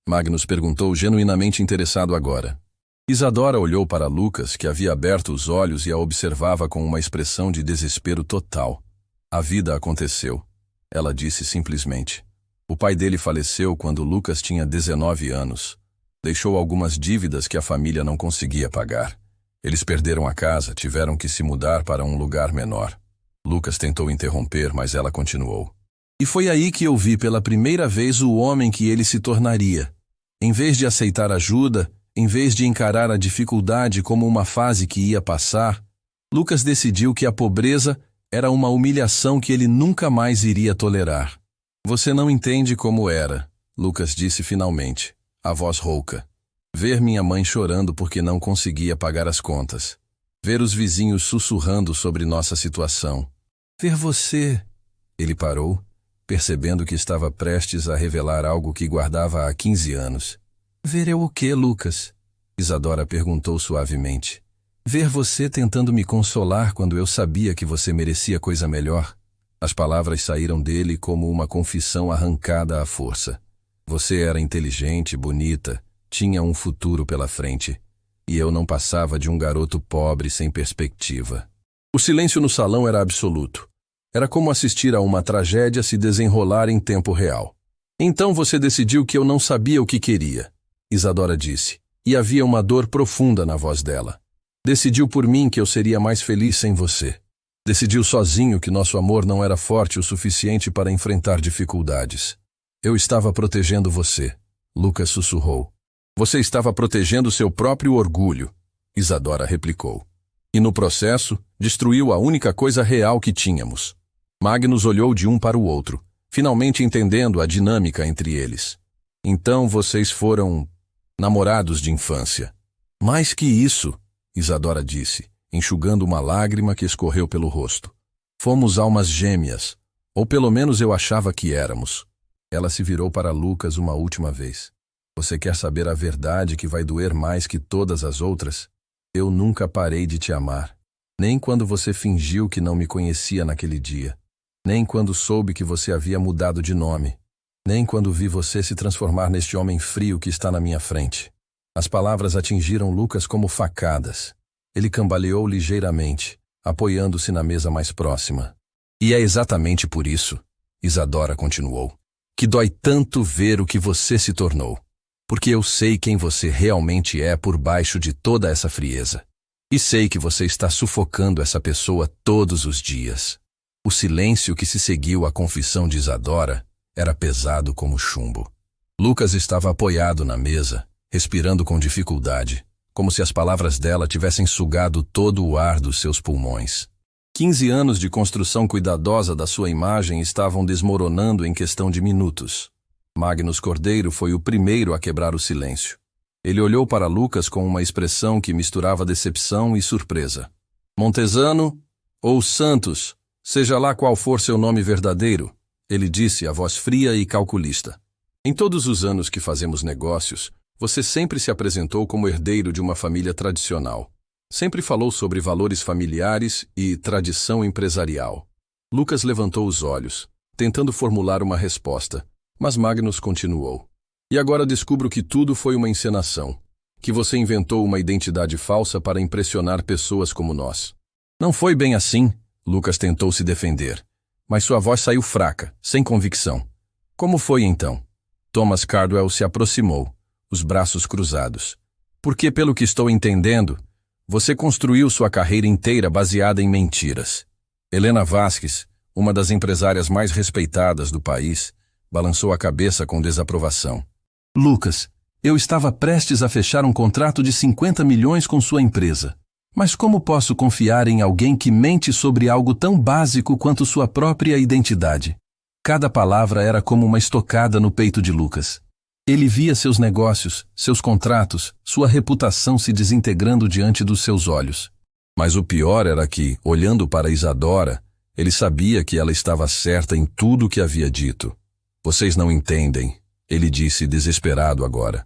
Magnus perguntou, genuinamente interessado agora. Isadora olhou para Lucas, que havia aberto os olhos e a observava com uma expressão de desespero total. A vida aconteceu, ela disse simplesmente. O pai dele faleceu quando Lucas tinha 19 anos. Deixou algumas dívidas que a família não conseguia pagar. Eles perderam a casa, tiveram que se mudar para um lugar menor. Lucas tentou interromper, mas ela continuou. E foi aí que eu vi pela primeira vez o homem que ele se tornaria. Em vez de aceitar ajuda, em vez de encarar a dificuldade como uma fase que ia passar, Lucas decidiu que a pobreza era uma humilhação que ele nunca mais iria tolerar. Você não entende como era, Lucas disse finalmente, a voz rouca. Ver minha mãe chorando porque não conseguia pagar as contas. Ver os vizinhos sussurrando sobre nossa situação. Ver você... Ele parou, percebendo que estava prestes a revelar algo que guardava há 15 anos. Ver eu o quê, Lucas? Isadora perguntou suavemente. Ver você tentando me consolar quando eu sabia que você merecia coisa melhor. As palavras saíram dele como uma confissão arrancada à força. Você era inteligente, bonita, tinha um futuro pela frente. E eu não passava de um garoto pobre sem perspectiva. O silêncio no salão era absoluto. Era como assistir a uma tragédia se desenrolar em tempo real. Então você decidiu que eu não sabia o que queria, Isadora disse, e havia uma dor profunda na voz dela. Decidiu por mim que eu seria mais feliz sem você. Decidiu sozinho que nosso amor não era forte o suficiente para enfrentar dificuldades. Eu estava protegendo você, Lucas sussurrou. Você estava protegendo seu próprio orgulho, Isadora replicou. E no processo, destruiu a única coisa real que tínhamos. Magnus olhou de um para o outro, finalmente entendendo a dinâmica entre eles. Então vocês foram namorados de infância. Mais que isso, Isadora disse, enxugando uma lágrima que escorreu pelo rosto. Fomos almas gêmeas, ou pelo menos eu achava que éramos. Ela se virou para Lucas uma última vez. Você quer saber a verdade que vai doer mais que todas as outras? Eu nunca parei de te amar. Nem quando você fingiu que não me conhecia naquele dia. Nem quando soube que você havia mudado de nome. Nem quando vi você se transformar neste homem frio que está na minha frente. As palavras atingiram Lucas como facadas. Ele cambaleou ligeiramente, apoiando-se na mesa mais próxima. E é exatamente por isso, Isadora continuou, que dói tanto ver o que você se tornou. Porque eu sei quem você realmente é por baixo de toda essa frieza. E sei que você está sufocando essa pessoa todos os dias. O silêncio que se seguiu à confissão de Isadora era pesado como chumbo. Lucas estava apoiado na mesa, respirando com dificuldade, como se as palavras dela tivessem sugado todo o ar dos seus pulmões. 15 anos de construção cuidadosa da sua imagem estavam desmoronando em questão de minutos. Magnus Cordeiro foi o primeiro a quebrar o silêncio. Ele olhou para Lucas com uma expressão que misturava decepção e surpresa. Montesano ou Santos, seja lá qual for seu nome verdadeiro, ele disse, a voz fria e calculista. Em todos os anos que fazemos negócios, você sempre se apresentou como herdeiro de uma família tradicional. Sempre falou sobre valores familiares e tradição empresarial. Lucas levantou os olhos, tentando formular uma resposta, mas Magnus continuou. E agora descubro que tudo foi uma encenação, que você inventou uma identidade falsa para impressionar pessoas como nós. Não foi bem assim, Lucas tentou se defender, mas sua voz saiu fraca, sem convicção. Como foi então? Thomas Cardwell se aproximou, os braços cruzados. Porque, pelo que estou entendendo, você construiu sua carreira inteira baseada em mentiras. Helena Vasquez, uma das empresárias mais respeitadas do país, balançou a cabeça com desaprovação. Lucas, Eu estava prestes a fechar um contrato de 50 milhões com sua empresa. Mas como posso confiar em alguém que mente sobre algo tão básico quanto sua própria identidade? Cada palavra era como uma estocada no peito de Lucas. Ele via seus negócios, seus contratos, sua reputação se desintegrando diante dos seus olhos. Mas o pior era que, olhando para Isadora, ele sabia que ela estava certa em tudo o que havia dito. Vocês não entendem, ele disse desesperado agora.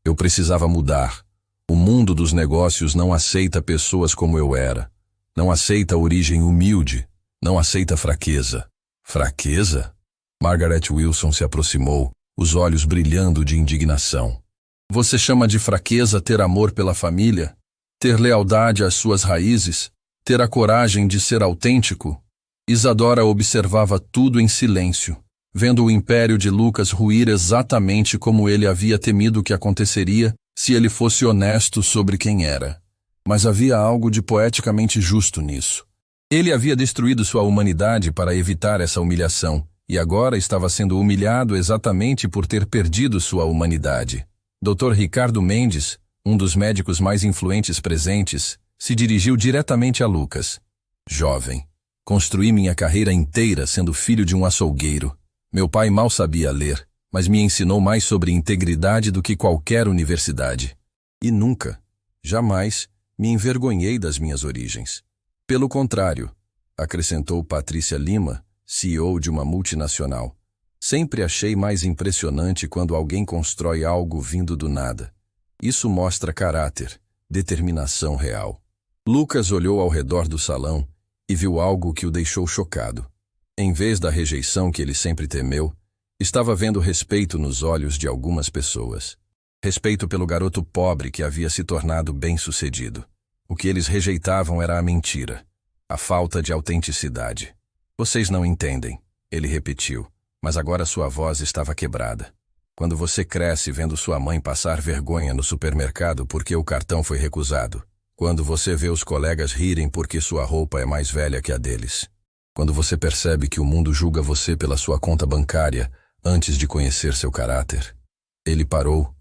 Eu precisava mudar. O mundo dos negócios não aceita pessoas como eu era. Não aceita origem humilde. Não aceita fraqueza. Fraqueza? Margaret Wilson se aproximou, os olhos brilhando de indignação. Você chama de fraqueza ter amor pela família? Ter lealdade às suas raízes? Ter a coragem de ser autêntico? Isadora observava tudo em silêncio, vendo o império de Lucas ruir exatamente como ele havia temido que aconteceria se ele fosse honesto sobre quem era. Mas havia algo de poeticamente justo nisso. Ele havia destruído sua humanidade para evitar essa humilhação, e agora estava sendo humilhado exatamente por ter perdido sua humanidade. Dr. Ricardo Mendes, um dos médicos mais influentes presentes, se dirigiu diretamente a Lucas. Jovem, construí minha carreira inteira sendo filho de um açougueiro. Meu pai mal sabia ler, mas me ensinou mais sobre integridade do que qualquer universidade. E nunca, jamais, me envergonhei das minhas origens. Pelo contrário, acrescentou Patrícia Lima, CEO de uma multinacional. Sempre achei mais impressionante quando alguém constrói algo vindo do nada. Isso mostra caráter, determinação real. Lucas olhou ao redor do salão e viu algo que o deixou chocado. Em vez da rejeição que ele sempre temeu, estava vendo respeito nos olhos de algumas pessoas. Respeito pelo garoto pobre que havia se tornado bem-sucedido. O que eles rejeitavam era a mentira, a falta de autenticidade. Vocês não entendem, ele repetiu, mas agora sua voz estava quebrada. Quando você cresce vendo sua mãe passar vergonha no supermercado porque o cartão foi recusado. Quando você vê os colegas rirem porque sua roupa é mais velha que a deles. Quando você percebe que o mundo julga você pela sua conta bancária antes de conhecer seu caráter. Ele parou,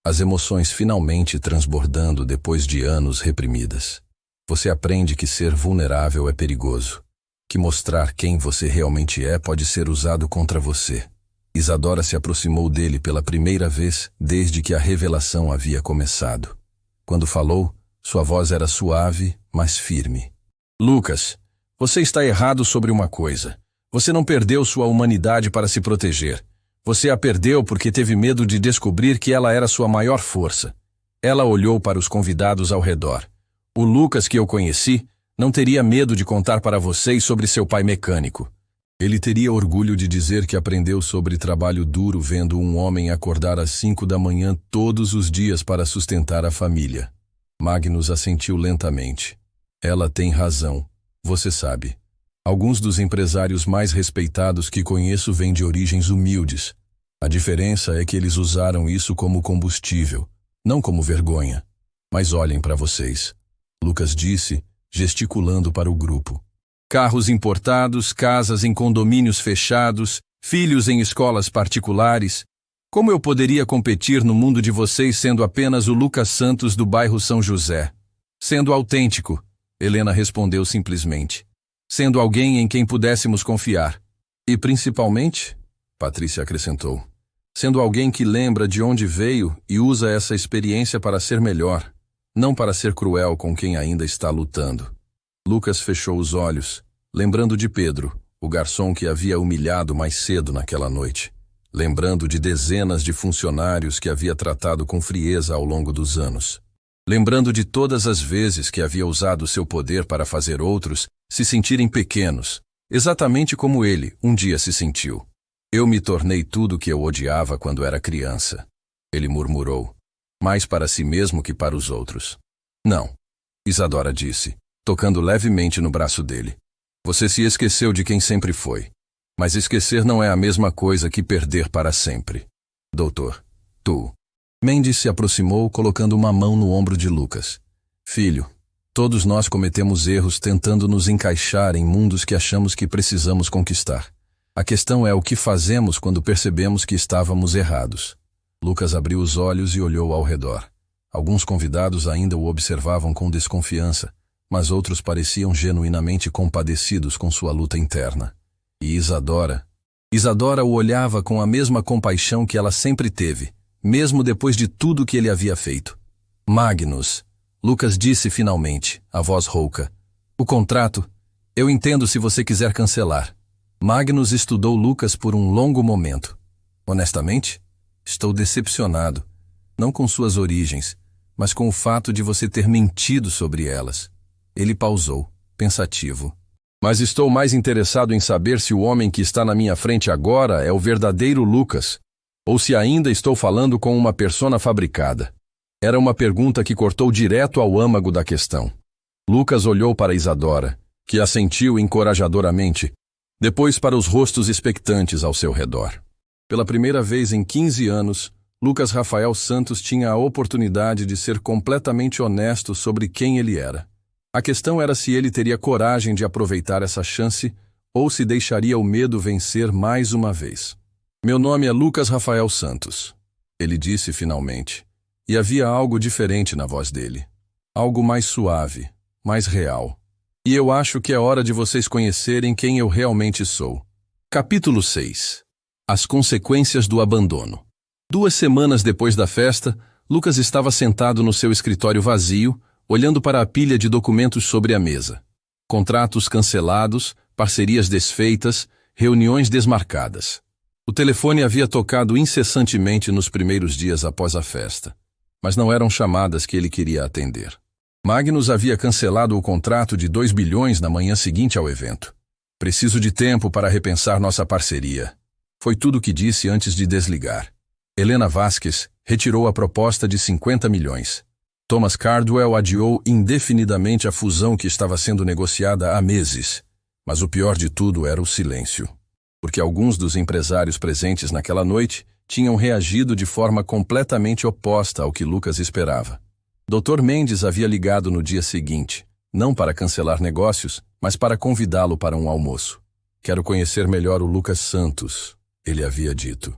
as emoções finalmente transbordando depois de anos reprimidas. Você aprende que ser vulnerável é perigoso, que mostrar quem você realmente é pode ser usado contra você. Isadora se aproximou dele pela primeira vez desde que a revelação havia começado. Quando falou, sua voz era suave, mas firme. Lucas, você está errado sobre uma coisa. Você não perdeu sua humanidade para se proteger. Você a perdeu porque teve medo de descobrir que ela era sua maior força. Ela olhou para os convidados ao redor. O Lucas que eu conheci não teria medo de contar para vocês sobre seu pai mecânico. Ele teria orgulho de dizer que aprendeu sobre trabalho duro vendo um homem acordar às 5 da manhã todos os dias para sustentar a família. Magnus assentiu lentamente. Ela tem razão, você sabe. Alguns dos empresários mais respeitados que conheço vêm de origens humildes. A diferença é que eles usaram isso como combustível, não como vergonha. Mas olhem para vocês, Lucas disse, gesticulando para o grupo. Carros importados, casas em condomínios fechados, filhos em escolas particulares. Como eu poderia competir no mundo de vocês sendo apenas o Lucas Santos do bairro São José? Sendo autêntico, Helena respondeu simplesmente. Sendo alguém em quem pudéssemos confiar. E principalmente, Patrícia acrescentou, sendo alguém que lembra de onde veio e usa essa experiência para ser melhor, não para ser cruel com quem ainda está lutando. Lucas fechou os olhos, lembrando de Pedro, o garçom que havia humilhado mais cedo naquela noite. Lembrando de dezenas de funcionários que havia tratado com frieza ao longo dos anos. Lembrando de todas as vezes que havia usado seu poder para fazer outros se sentirem pequenos, exatamente como ele um dia se sentiu. Eu me tornei tudo o que eu odiava quando era criança. Ele murmurou, mais para si mesmo que para os outros. Não, Isadora disse, tocando levemente no braço dele. Você se esqueceu de quem sempre foi. Mas esquecer não é a mesma coisa que perder para sempre. Doutor, tu. Mendes se aproximou colocando uma mão no ombro de Lucas. Filho, todos nós cometemos erros tentando nos encaixar em mundos que achamos que precisamos conquistar. A questão é o que fazemos quando percebemos que estávamos errados. Lucas abriu os olhos e olhou ao redor. Alguns convidados ainda o observavam com desconfiança, mas outros pareciam genuinamente compadecidos com sua luta interna. E Isadora o olhava com a mesma compaixão que ela sempre teve, mesmo depois de tudo que ele havia feito. Magnus, Lucas disse finalmente, a voz rouca. O contrato, eu entendo se você quiser cancelar. Magnus estudou Lucas por um longo momento. Honestamente, estou decepcionado, não com suas origens, mas com o fato de você ter mentido sobre elas. Ele pausou, pensativo. Mas estou mais interessado em saber se o homem que está na minha frente agora é o verdadeiro Lucas, ou se ainda estou falando com uma persona fabricada. Era uma pergunta que cortou direto ao âmago da questão. Lucas olhou para Isadora, que assentiu encorajadoramente, depois para os rostos expectantes ao seu redor. Pela primeira vez em 15 anos, Lucas Rafael Santos tinha a oportunidade de ser completamente honesto sobre quem ele era. A questão era se ele teria coragem de aproveitar essa chance ou se deixaria o medo vencer mais uma vez. Meu nome é Lucas Rafael Santos, ele disse finalmente, e havia algo diferente na voz dele. Algo mais suave, mais real. E eu acho que é hora de vocês conhecerem quem eu realmente sou. Capítulo 6. As consequências do abandono. 2 semanas depois da festa, Lucas estava sentado no seu escritório vazio, olhando para a pilha de documentos sobre a mesa. Contratos cancelados, parcerias desfeitas, reuniões desmarcadas. O telefone havia tocado incessantemente nos primeiros dias após a festa, mas não eram chamadas que ele queria atender. Magnus havia cancelado o contrato de 2 bilhões na manhã seguinte ao evento. Preciso de tempo para repensar nossa parceria. Foi tudo o que disse antes de desligar. Helena Vasquez retirou a proposta de 50 milhões. Thomas Cardwell adiou indefinidamente a fusão que estava sendo negociada há meses. Mas o pior de tudo era o silêncio. Porque alguns dos empresários presentes naquela noite tinham reagido de forma completamente oposta ao que Lucas esperava. Dr. Mendes havia ligado no dia seguinte, não para cancelar negócios, mas para convidá-lo para um almoço. Quero conhecer melhor o Lucas Santos, ele havia dito.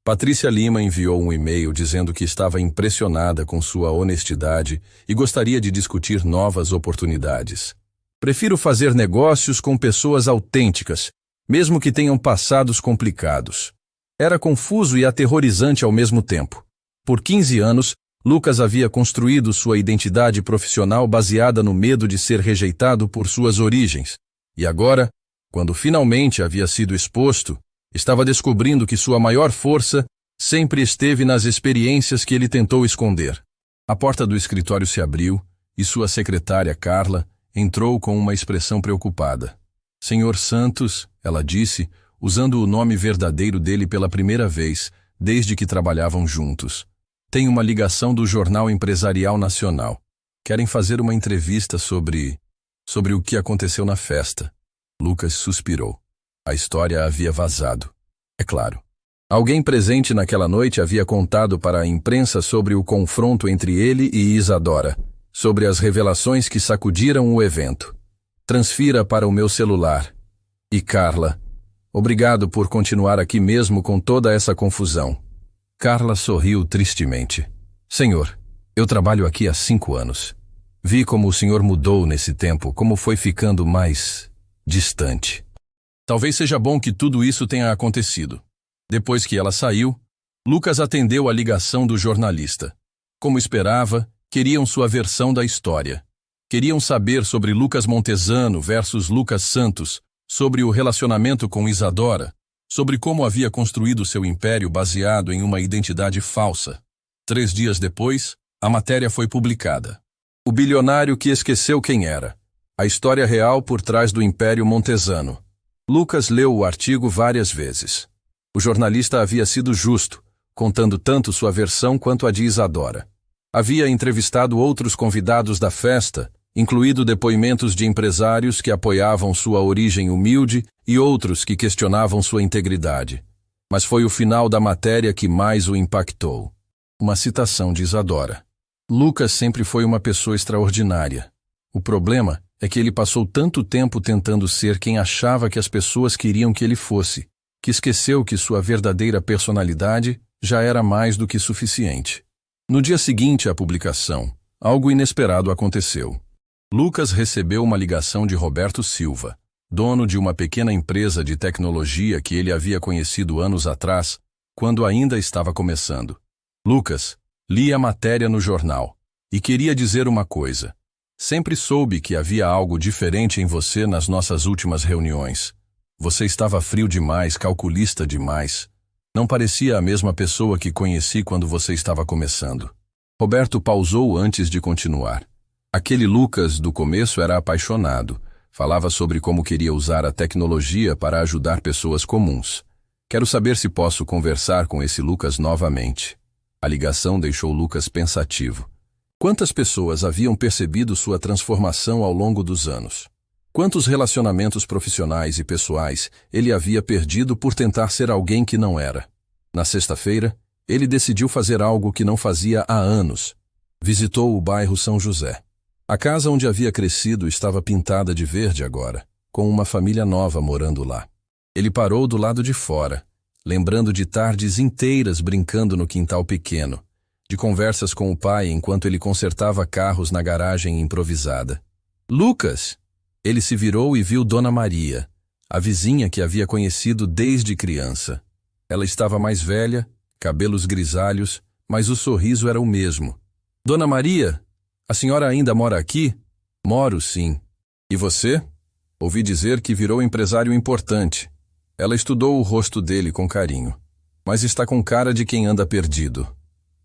Patrícia Lima enviou um e-mail dizendo que estava impressionada com sua honestidade e gostaria de discutir novas oportunidades. Prefiro fazer negócios com pessoas autênticas, mesmo que tenham passados complicados. Era confuso e aterrorizante ao mesmo tempo. Por 15 anos, Lucas havia construído sua identidade profissional baseada no medo de ser rejeitado por suas origens. E agora, quando finalmente havia sido exposto, estava descobrindo que sua maior força sempre esteve nas experiências que ele tentou esconder. A porta do escritório se abriu e sua secretária, Carla, entrou com uma expressão preocupada. Senhor Santos, ela disse, usando o nome verdadeiro dele pela primeira vez, desde que trabalhavam juntos. Tem uma ligação do Jornal Empresarial Nacional. Querem fazer uma entrevista sobre o que aconteceu na festa. Lucas suspirou. A história havia vazado. É claro. Alguém presente naquela noite havia contado para a imprensa sobre o confronto entre ele e Isadora, sobre as revelações que sacudiram o evento. Transfira para o meu celular. E Carla, obrigado por continuar aqui mesmo com toda essa confusão. Carla sorriu tristemente. Senhor, eu trabalho aqui há 5 anos. Vi como o senhor mudou nesse tempo, como foi ficando mais distante. Talvez seja bom que tudo isso tenha acontecido. Depois que ela saiu, Lucas atendeu a ligação do jornalista. Como esperava, queriam sua versão da história. Queriam saber sobre Lucas Montesano versus Lucas Santos, sobre o relacionamento com Isadora, sobre como havia construído seu império baseado em uma identidade falsa. 3 dias depois, a matéria foi publicada. O bilionário que esqueceu quem era. A história real por trás do Império Montesano. Lucas leu o artigo várias vezes. O jornalista havia sido justo, contando tanto sua versão quanto a de Isadora. Havia entrevistado outros convidados da festa, incluído depoimentos de empresários que apoiavam sua origem humilde e outros que questionavam sua integridade. Mas foi o final da matéria que mais o impactou. Uma citação de Isadora. Lucas sempre foi uma pessoa extraordinária. O problema é que ele passou tanto tempo tentando ser quem achava que as pessoas queriam que ele fosse, que esqueceu que sua verdadeira personalidade já era mais do que suficiente. No dia seguinte à publicação, algo inesperado aconteceu. Lucas recebeu uma ligação de Roberto Silva, dono de uma pequena empresa de tecnologia que ele havia conhecido anos atrás, quando ainda estava começando. Lucas, li a matéria no jornal e queria dizer uma coisa. Sempre soube que havia algo diferente em você nas nossas últimas reuniões. Você estava frio demais, calculista demais. Não parecia a mesma pessoa que conheci quando você estava começando. Roberto pausou antes de continuar. Aquele Lucas do começo era apaixonado. Falava sobre como queria usar a tecnologia para ajudar pessoas comuns. Quero saber se posso conversar com esse Lucas novamente. A ligação deixou Lucas pensativo. Quantas pessoas haviam percebido sua transformação ao longo dos anos? Quantos relacionamentos profissionais e pessoais ele havia perdido por tentar ser alguém que não era? Na sexta-feira, ele decidiu fazer algo que não fazia há anos. Visitou o bairro São José. A casa onde havia crescido estava pintada de verde agora, com uma família nova morando lá. Ele parou do lado de fora, lembrando de tardes inteiras brincando no quintal pequeno, de conversas com o pai enquanto ele consertava carros na garagem improvisada. Lucas! Ele se virou e viu Dona Maria, a vizinha que havia conhecido desde criança. Ela estava mais velha, cabelos grisalhos, mas o sorriso era o mesmo. Dona Maria, a senhora ainda mora aqui? Moro, sim. E você? Ouvi dizer que virou empresário importante. Ela estudou o rosto dele com carinho. Mas está com cara de quem anda perdido.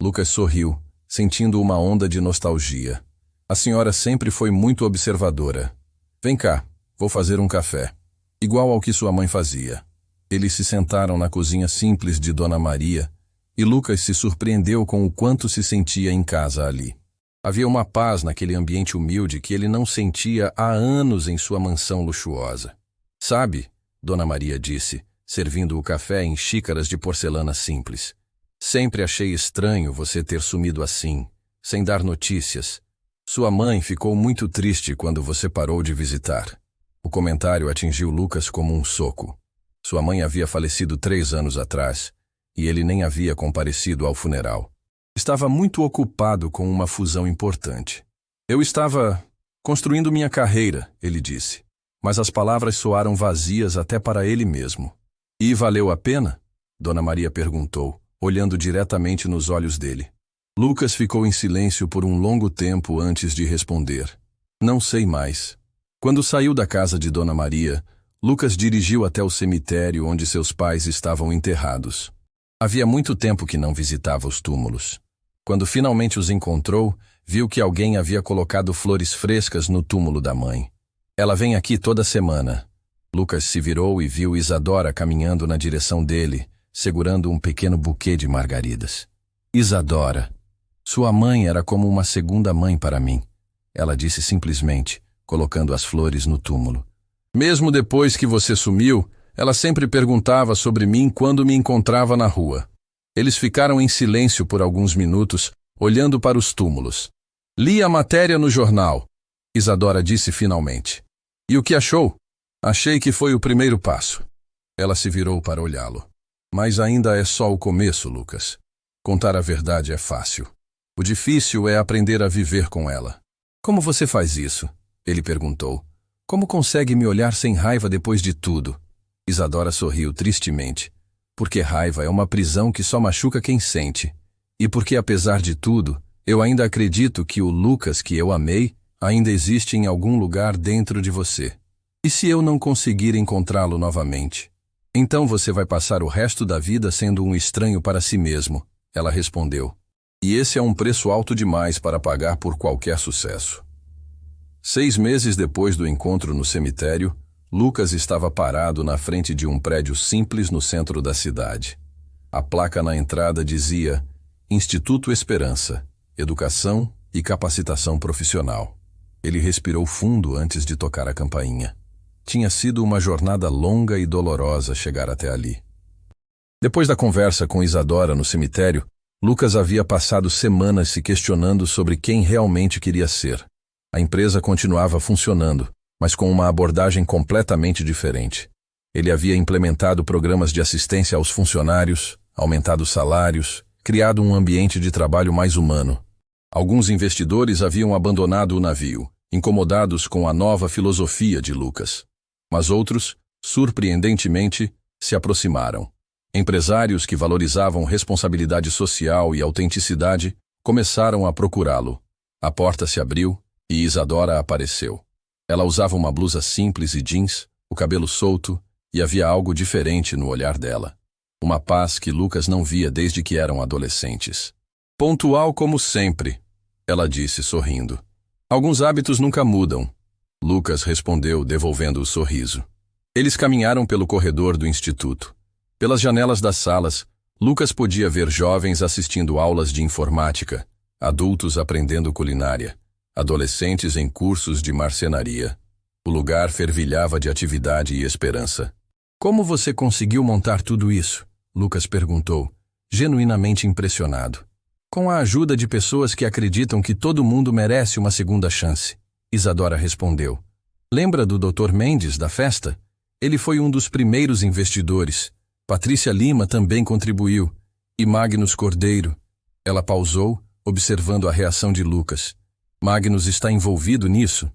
Lucas sorriu, sentindo uma onda de nostalgia. A senhora sempre foi muito observadora. Vem cá, vou fazer um café. Igual ao que sua mãe fazia. Eles se sentaram na cozinha simples de Dona Maria e Lucas se surpreendeu com o quanto se sentia em casa ali. Havia uma paz naquele ambiente humilde que ele não sentia há anos em sua mansão luxuosa. Sabe, Dona Maria disse, servindo o café em xícaras de porcelana simples. Sempre achei estranho você ter sumido assim, sem dar notícias. Sua mãe ficou muito triste quando você parou de visitar. O comentário atingiu Lucas como um soco. Sua mãe havia falecido 3 anos atrás, e ele nem havia comparecido ao funeral. Estava muito ocupado com uma fusão importante. Eu estava construindo minha carreira, ele disse, mas as palavras soaram vazias até para ele mesmo. E valeu a pena? Dona Maria perguntou, olhando diretamente nos olhos dele. Lucas ficou em silêncio por um longo tempo antes de responder. Não sei mais. Quando saiu da casa de Dona Maria, Lucas dirigiu até o cemitério onde seus pais estavam enterrados. Havia muito tempo que não visitava os túmulos. Quando finalmente os encontrou, viu que alguém havia colocado flores frescas no túmulo da mãe. Ela vem aqui toda semana. Lucas se virou e viu Isadora caminhando na direção dele, segurando um pequeno buquê de margaridas. Isadora. Sua mãe era como uma segunda mãe para mim, ela disse simplesmente, colocando as flores no túmulo. Mesmo depois que você sumiu, ela sempre perguntava sobre mim quando me encontrava na rua. Eles ficaram em silêncio por alguns minutos, olhando para os túmulos. Li a matéria no jornal, Isadora disse finalmente. E o que achou? Achei que foi o primeiro passo. Ela se virou para olhá-lo. Mas ainda é só o começo, Lucas. Contar a verdade é fácil. O difícil é aprender a viver com ela. Como você faz isso? Ele perguntou. Como consegue me olhar sem raiva depois de tudo? Isadora sorriu tristemente. Porque raiva é uma prisão que só machuca quem sente. E porque, apesar de tudo, eu ainda acredito que o Lucas que eu amei ainda existe em algum lugar dentro de você. E se eu não conseguir encontrá-lo novamente? Então você vai passar o resto da vida sendo um estranho para si mesmo, ela respondeu. E esse é um preço alto demais para pagar por qualquer sucesso. 6 meses depois do encontro no cemitério, Lucas estava parado na frente de um prédio simples no centro da cidade. A placa na entrada dizia Instituto Esperança, Educação e Capacitação Profissional. Ele respirou fundo antes de tocar a campainha. Tinha sido uma jornada longa e dolorosa chegar até ali. Depois da conversa com Isadora no cemitério, Lucas havia passado semanas se questionando sobre quem realmente queria ser. A empresa continuava funcionando, mas com uma abordagem completamente diferente. Ele havia implementado programas de assistência aos funcionários, aumentado salários, criado um ambiente de trabalho mais humano. Alguns investidores haviam abandonado o navio, incomodados com a nova filosofia de Lucas. Mas outros, surpreendentemente, se aproximaram. Empresários que valorizavam responsabilidade social e autenticidade começaram a procurá-lo. A porta se abriu e Isadora apareceu. Ela usava uma blusa simples e jeans, o cabelo solto, e havia algo diferente no olhar dela. Uma paz que Lucas não via desde que eram adolescentes. Pontual como sempre, ela disse sorrindo. Alguns hábitos nunca mudam. Lucas respondeu, devolvendo o sorriso. Eles caminharam pelo corredor do instituto. Pelas janelas das salas, Lucas podia ver jovens assistindo aulas de informática, adultos aprendendo culinária, adolescentes em cursos de marcenaria. O lugar fervilhava de atividade e esperança. Como você conseguiu montar tudo isso? Lucas perguntou, genuinamente impressionado. Com a ajuda de pessoas que acreditam que todo mundo merece uma segunda chance. Isadora respondeu. Lembra do Dr. Mendes, da festa? Ele foi um dos primeiros investidores. Patrícia Lima também contribuiu. E Magnus Cordeiro. Ela pausou, observando a reação de Lucas. Magnus está envolvido nisso?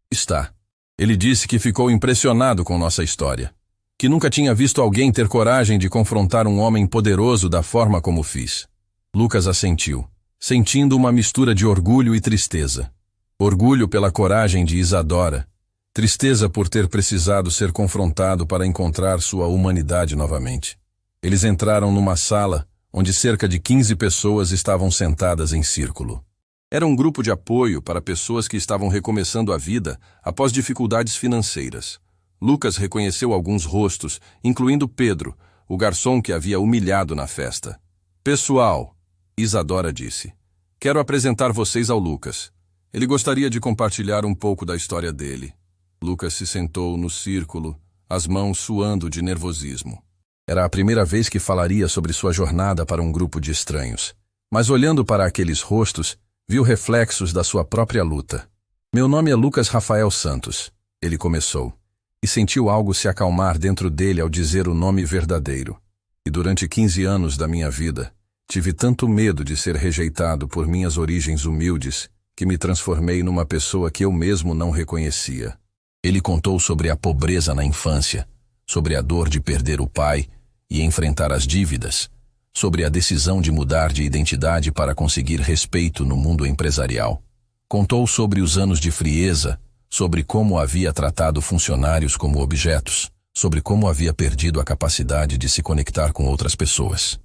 Está. Ele disse que ficou impressionado com nossa história. Que nunca tinha visto alguém ter coragem de confrontar um homem poderoso da forma como fiz. Lucas assentiu, sentindo uma mistura de orgulho e tristeza. Orgulho pela coragem de Isadora. Tristeza por ter precisado ser confrontado para encontrar sua humanidade novamente. Eles entraram numa sala onde cerca de 15 pessoas estavam sentadas em círculo. Era um grupo de apoio para pessoas que estavam recomeçando a vida após dificuldades financeiras. Lucas reconheceu alguns rostos, incluindo Pedro, o garçom que havia humilhado na festa. Pessoal, Isadora disse, quero apresentar vocês ao Lucas. Ele gostaria de compartilhar um pouco da história dele. Lucas se sentou no círculo, as mãos suando de nervosismo. Era a primeira vez que falaria sobre sua jornada para um grupo de estranhos. Mas olhando para aqueles rostos, viu reflexos da sua própria luta. Meu nome é Lucas Rafael Santos, ele começou, e sentiu algo se acalmar dentro dele ao dizer o nome verdadeiro. E durante 15 anos da minha vida, tive tanto medo de ser rejeitado por minhas origens humildes, que me transformei numa pessoa que eu mesmo não reconhecia. Ele contou sobre a pobreza na infância, sobre a dor de perder o pai e enfrentar as dívidas, sobre a decisão de mudar de identidade para conseguir respeito no mundo empresarial. Contou sobre os anos de frieza, sobre como havia tratado funcionários como objetos, sobre como havia perdido a capacidade de se conectar com outras pessoas.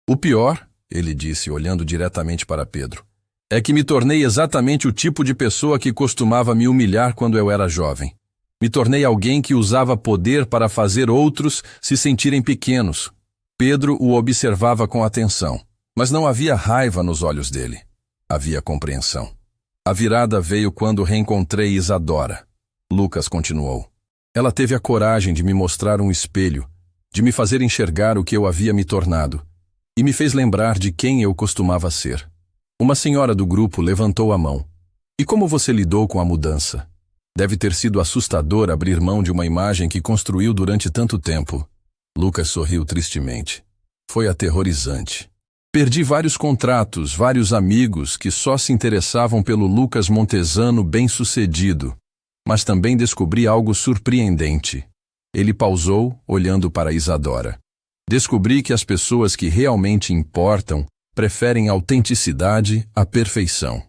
O pior, ele disse olhando diretamente para Pedro, é que me tornei exatamente o tipo de pessoa que costumava me humilhar quando eu era jovem. Me tornei alguém que usava poder para fazer outros se sentirem pequenos. Pedro o observava com atenção, mas não havia raiva nos olhos dele. Havia compreensão. A virada veio quando reencontrei Isadora. Lucas continuou. Ela teve a coragem de me mostrar um espelho, de me fazer enxergar o que eu havia me tornado, e me fez lembrar de quem eu costumava ser. Uma senhora do grupo levantou a mão. E como você lidou com a mudança? Deve ter sido assustador abrir mão de uma imagem que construiu durante tanto tempo. Lucas sorriu tristemente. Foi aterrorizante. Perdi vários contratos, vários amigos que só se interessavam pelo Lucas Montesano bem-sucedido. Mas também descobri algo surpreendente. Ele pausou, olhando para Isadora. Descobri que as pessoas que realmente importam preferem autenticidade à perfeição.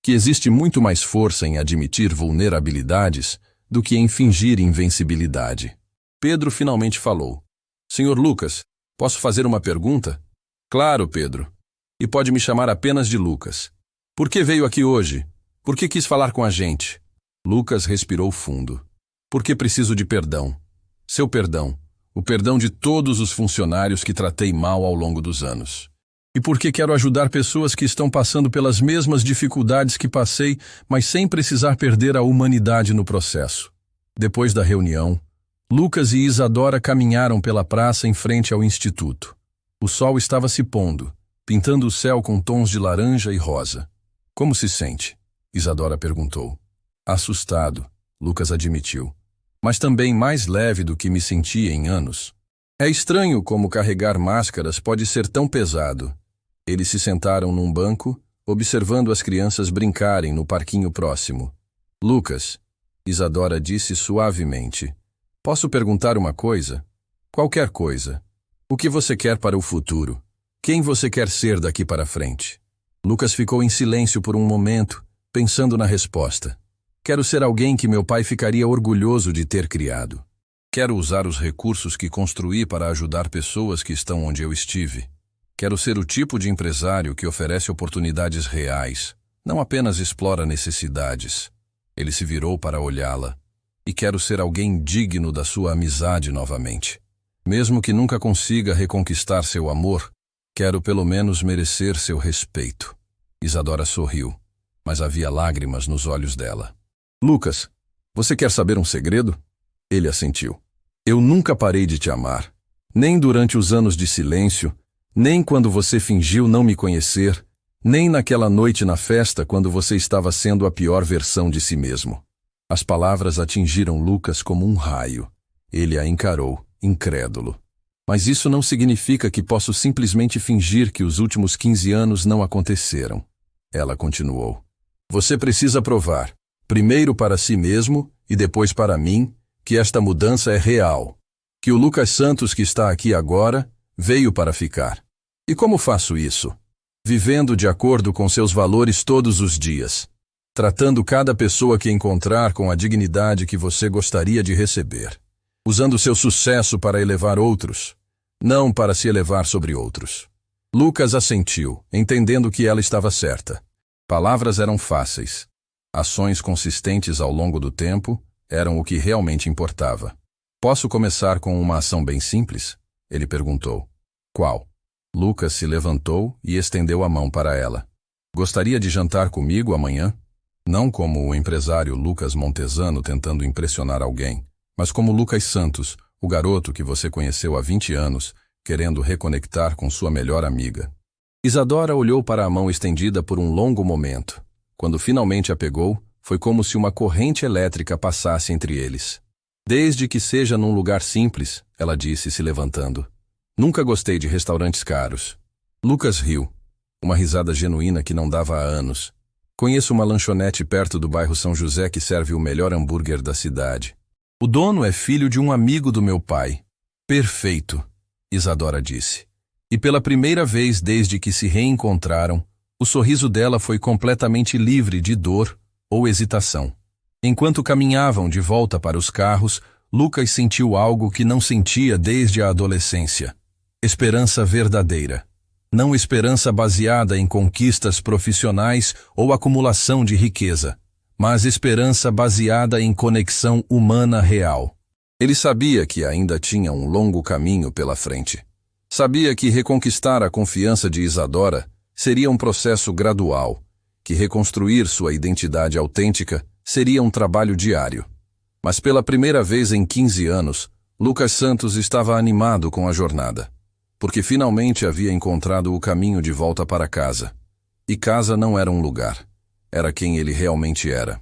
Que existe muito mais força em admitir vulnerabilidades do que em fingir invencibilidade. Pedro finalmente falou. Senhor Lucas, posso fazer uma pergunta? Claro, Pedro. E pode me chamar apenas de Lucas. Por que veio aqui hoje? Por que quis falar com a gente? Lucas respirou fundo. Porque preciso de perdão. Seu perdão. O perdão de todos os funcionários que tratei mal ao longo dos anos. E porque quero ajudar pessoas que estão passando pelas mesmas dificuldades que passei, mas sem precisar perder a humanidade no processo. Depois da reunião, Lucas e Isadora caminharam pela praça em frente ao instituto. O sol estava se pondo, pintando o céu com tons de laranja e rosa. Como se sente? Isadora perguntou. Assustado, Lucas admitiu. Mas também mais leve do que me sentia em anos. É estranho como carregar máscaras pode ser tão pesado. Eles se sentaram num banco, observando as crianças brincarem no parquinho próximo. Lucas, Isadora disse suavemente. Posso perguntar uma coisa? Qualquer coisa. O que você quer para o futuro? Quem você quer ser daqui para frente? Lucas ficou em silêncio por um momento, pensando na resposta. Quero ser alguém que meu pai ficaria orgulhoso de ter criado. Quero usar os recursos que construí para ajudar pessoas que estão onde eu estive. Quero ser o tipo de empresário que oferece oportunidades reais, não apenas explora necessidades. Ele se virou para olhá-la. E quero ser alguém digno da sua amizade novamente. Mesmo que nunca consiga reconquistar seu amor, quero pelo menos merecer seu respeito. Isadora sorriu, mas havia lágrimas nos olhos dela. Lucas, você quer saber um segredo? Ele assentiu. Eu nunca parei de te amar, nem durante os anos de silêncio, nem quando você fingiu não me conhecer, nem naquela noite na festa quando você estava sendo a pior versão de si mesmo. As palavras atingiram Lucas como um raio. Ele a encarou, incrédulo. Mas isso não significa que posso simplesmente fingir que os últimos 15 anos não aconteceram. Ela continuou. Você precisa provar, primeiro para si mesmo e depois para mim, que esta mudança é real. Que o Lucas Santos que está aqui agora veio para ficar. E como faço isso? Vivendo de acordo com seus valores todos os dias. Tratando cada pessoa que encontrar com a dignidade que você gostaria de receber. Usando seu sucesso para elevar outros, não para se elevar sobre outros. Lucas assentiu, entendendo que ela estava certa. Palavras eram fáceis. Ações consistentes ao longo do tempo eram o que realmente importava. Posso começar com uma ação bem simples? Ele perguntou. Qual? Lucas se levantou e estendeu a mão para ela. Gostaria de jantar comigo amanhã? Não como o empresário Lucas Montesano tentando impressionar alguém, mas como Lucas Santos, o garoto que você conheceu há 20 anos, querendo reconectar com sua melhor amiga. Isadora olhou para a mão estendida por um longo momento. Quando finalmente a pegou, foi como se uma corrente elétrica passasse entre eles. Desde que seja num lugar simples, ela disse, se levantando. Nunca gostei de restaurantes caros. Lucas riu, uma risada genuína que não dava há anos. Conheço uma lanchonete perto do bairro São José que serve o melhor hambúrguer da cidade. O dono é filho de um amigo do meu pai. Perfeito, Isadora disse. E pela primeira vez desde que se reencontraram, o sorriso dela foi completamente livre de dor ou hesitação. Enquanto caminhavam de volta para os carros, Lucas sentiu algo que não sentia desde a adolescência. Esperança verdadeira. Não esperança baseada em conquistas profissionais ou acumulação de riqueza, mas esperança baseada em conexão humana real. Ele sabia que ainda tinha um longo caminho pela frente. Sabia que reconquistar a confiança de Isadora seria um processo gradual, que reconstruir sua identidade autêntica seria um trabalho diário. Mas pela primeira vez em 15 anos, Lucas Santos estava animado com a jornada, porque finalmente havia encontrado o caminho de volta para casa. E casa não era um lugar, era quem ele realmente era.